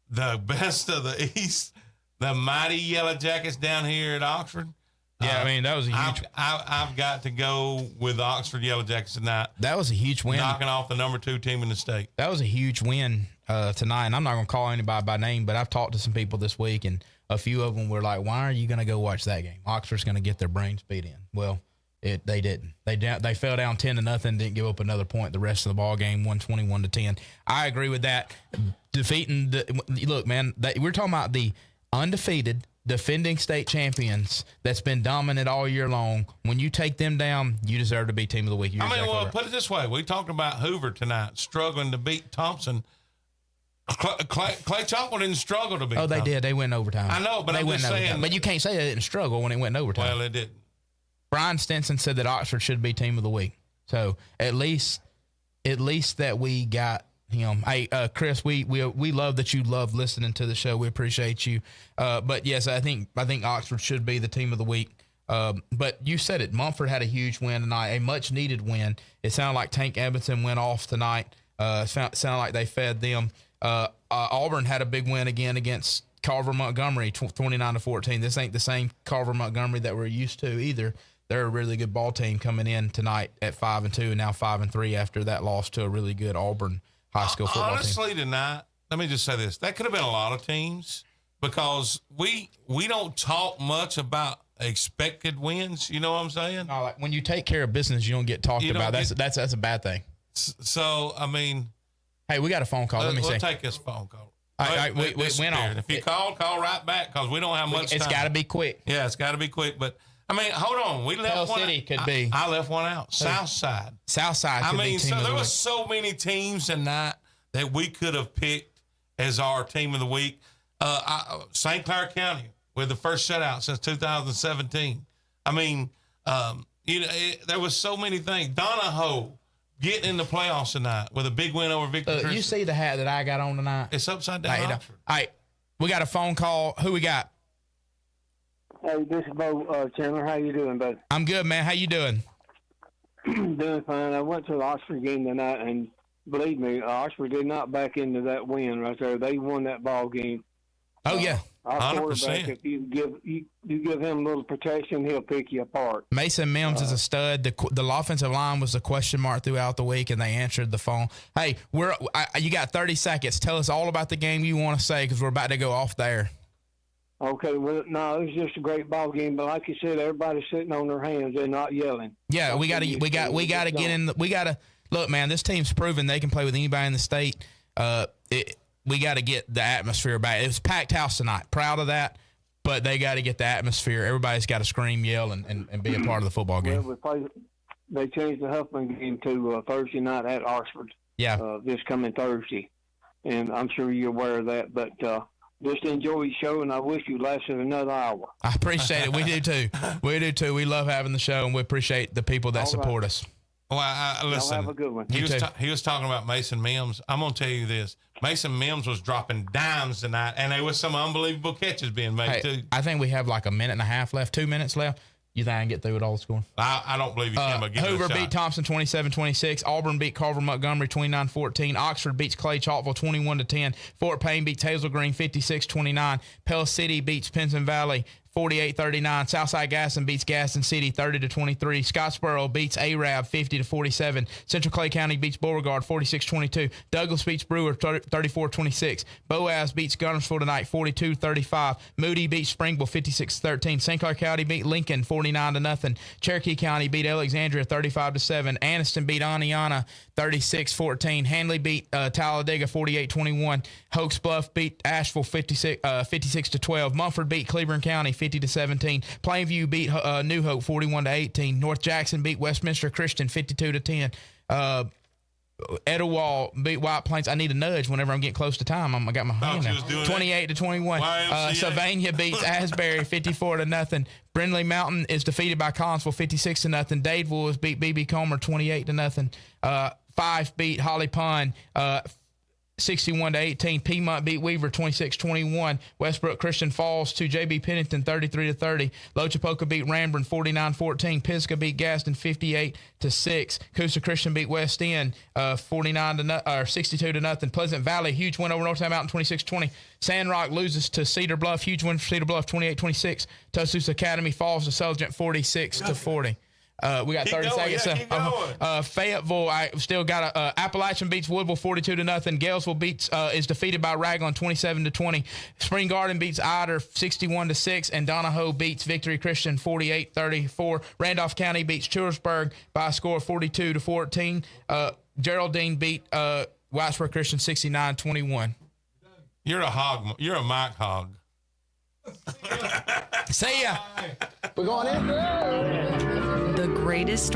the best of the East, the mighty Yellow Jackets down here at Oxford. Yeah, I mean, that was a huge... I've got to go with the Oxford Yellow Jackets tonight. That was a huge win. Knocking off the number 2 team in the state. That was a huge win tonight, and I'm not going to call anybody by name, but I've talked to some people this week, and a few of them were like, why are you going to go watch that game? Oxford's going to get their brains beat in. Well... They didn't. They fell down 10-0, didn't give up another point the rest of the ball game, 121-10. I agree with that. Defeating look, man, we're talking about the undefeated defending state champions that's been dominant all year long. When you take them down, you deserve to be team of the week. Put it this way: we talked about Hoover tonight struggling to beat Thompson. Clay Chalkville didn't struggle to beat. Oh, they did. They went in overtime. I know, but I'm just saying. But you can't say they didn't struggle when it went in overtime. Well, it didn't. Brian Stinson said that Oxford should be team of the week. So at least that we got him. Hey, Chris, we love that you love listening to the show. We appreciate you. But yes, I think Oxford should be the team of the week. But you said it. Mumford had a huge win tonight, a much needed win. It sounded like Tank Edmonton went off tonight. Sounded like they fed them. Auburn had a big win again against Carver Montgomery, 29-14. This ain't the same Carver Montgomery that we're used to either. they're a really good ball team coming in tonight at 5-2 and now 5-3 after that loss to a really good Auburn high school football Honestly, team. tonight, let me just say this. That could have been a lot of teams because we don't talk much about expected wins. You know what I'm saying? No, like when you take care of business, you don't get talked about. That's a bad thing. So, I mean. Hey, we got a phone call. Let me see. We'll take this phone call. We went on. If you call right back because we don't have much time. It's got to be quick. Yeah, it's got to be quick. But, I mean, hold on. We left Pell one City out. could be. I left one out. Southside. Southside could be team of the there week. was so many teams tonight that we could have picked as our team of the week. St. Clair County with the first shutout since 2017. I mean, there was so many things. Donahoe getting in the playoffs tonight with a big win over Victor Christian. You see the hat that I got on tonight? It's upside down. All right, we got a phone call. Who we got? Hey, this is Bo Chandler. How you doing, bud? I'm good, man. How you doing? Doing fine. I went to the Oxford game tonight, and believe me, Oxford did not back into that win right there. They won that ball game. Oh yeah, our quarterback. If you give him a little protection, he'll pick you apart. Mason Mims is a stud. The offensive line was a question mark throughout the week, and they answered the phone. Hey, you got 30 seconds. Tell us all about the game you want to say because we're about to go off there. Okay, well, no, it was just a great ball game, but like you said, everybody's sitting on their hands. They're not yelling. Yeah, we got to get in. We got to look, man. This team's proven they can play with anybody in the state. We got to get the atmosphere back. It was a packed house tonight. Proud of that, but they got to get the atmosphere. Everybody's got to scream, yell, and be a part of the football game. Well, they changed the Huffman game to Thursday night at Oxford. Yeah, this coming Thursday, and I'm sure you're aware of that, but. Just enjoy your show, and I wish you lasted another hour. I appreciate it. We do, too. We do, too. We love having the show, and we appreciate the people that support us. Well, listen. Y'all have a good one. He was talking about Mason Mims. I'm going to tell you this. Mason Mims was dropping dimes tonight, and there was some unbelievable catches being made, too. I think we have like a minute and a half left, 2 minutes left. You think I can get through with all the scoring? I don't believe you can, but give it a shot. Hoover beat Thompson 27-26. Auburn beat Carver Montgomery 29-14. Oxford beats Clay Chalkville 21-10. Fort Payne beats Hazel Green 56-29. Pell City beats Pinson Valley 48-39. Southside Gaston beats Gaston City 30-23. Scottsboro beats Arab 50-47. Central Clay County beats Beauregard 46-22. Douglas beats Brewer 34-26. Boaz beats Gunnersville tonight 42-35. Moody beats Springville 56-13. St. Clair County beat Lincoln 49-0. Cherokee County beat Alexandria 35-7. Anniston beat Aniana 36-14. Hanley beat Talladega 48-21. Hoax Bluff beat Asheville 56-12. Mumford beat Cleveland County 50-17. Plainview beat New Hope 41-18. North Jackson beat Westminster Christian 52-10. Etowah beat White Plains. I need a nudge whenever I'm getting close to time. I got my hand out. 28-21. Sylvania beats Asbury 54-0. Brindley Mountain is defeated by Collinsville 56-0. Dadeville is beat BB Comer 28-0. Fife beat Holly Pond 61-18. Piedmont beat Weaver 26-21. Westbrook Christian falls to JB Pennington 33-30. Lochapoka beat Ranburn 49-14. Pisgah beat Gaston 58-6. Coosa Christian beat West End 62-0. Pleasant Valley huge win over Northtown Mountain 26-20. Sandrock loses to Cedar Bluff, huge win for Cedar Bluff 28-26. Tuscaloosa Academy falls to Selgent 46-40. We got 30 seconds. Fayetteville, I still got Appalachian beats Woodville 42-0. Galesville beats is defeated by Raglan 27-20. Spring Garden beats Ider 61-6, and Donahoe beats Victory Christian 48-34. Randolph County beats Churchburg by a score of 42-14. Geraldine beat Whitesboro Christian 69-21. You're a hog. You're a mic hog. See ya. We're going in. The greatest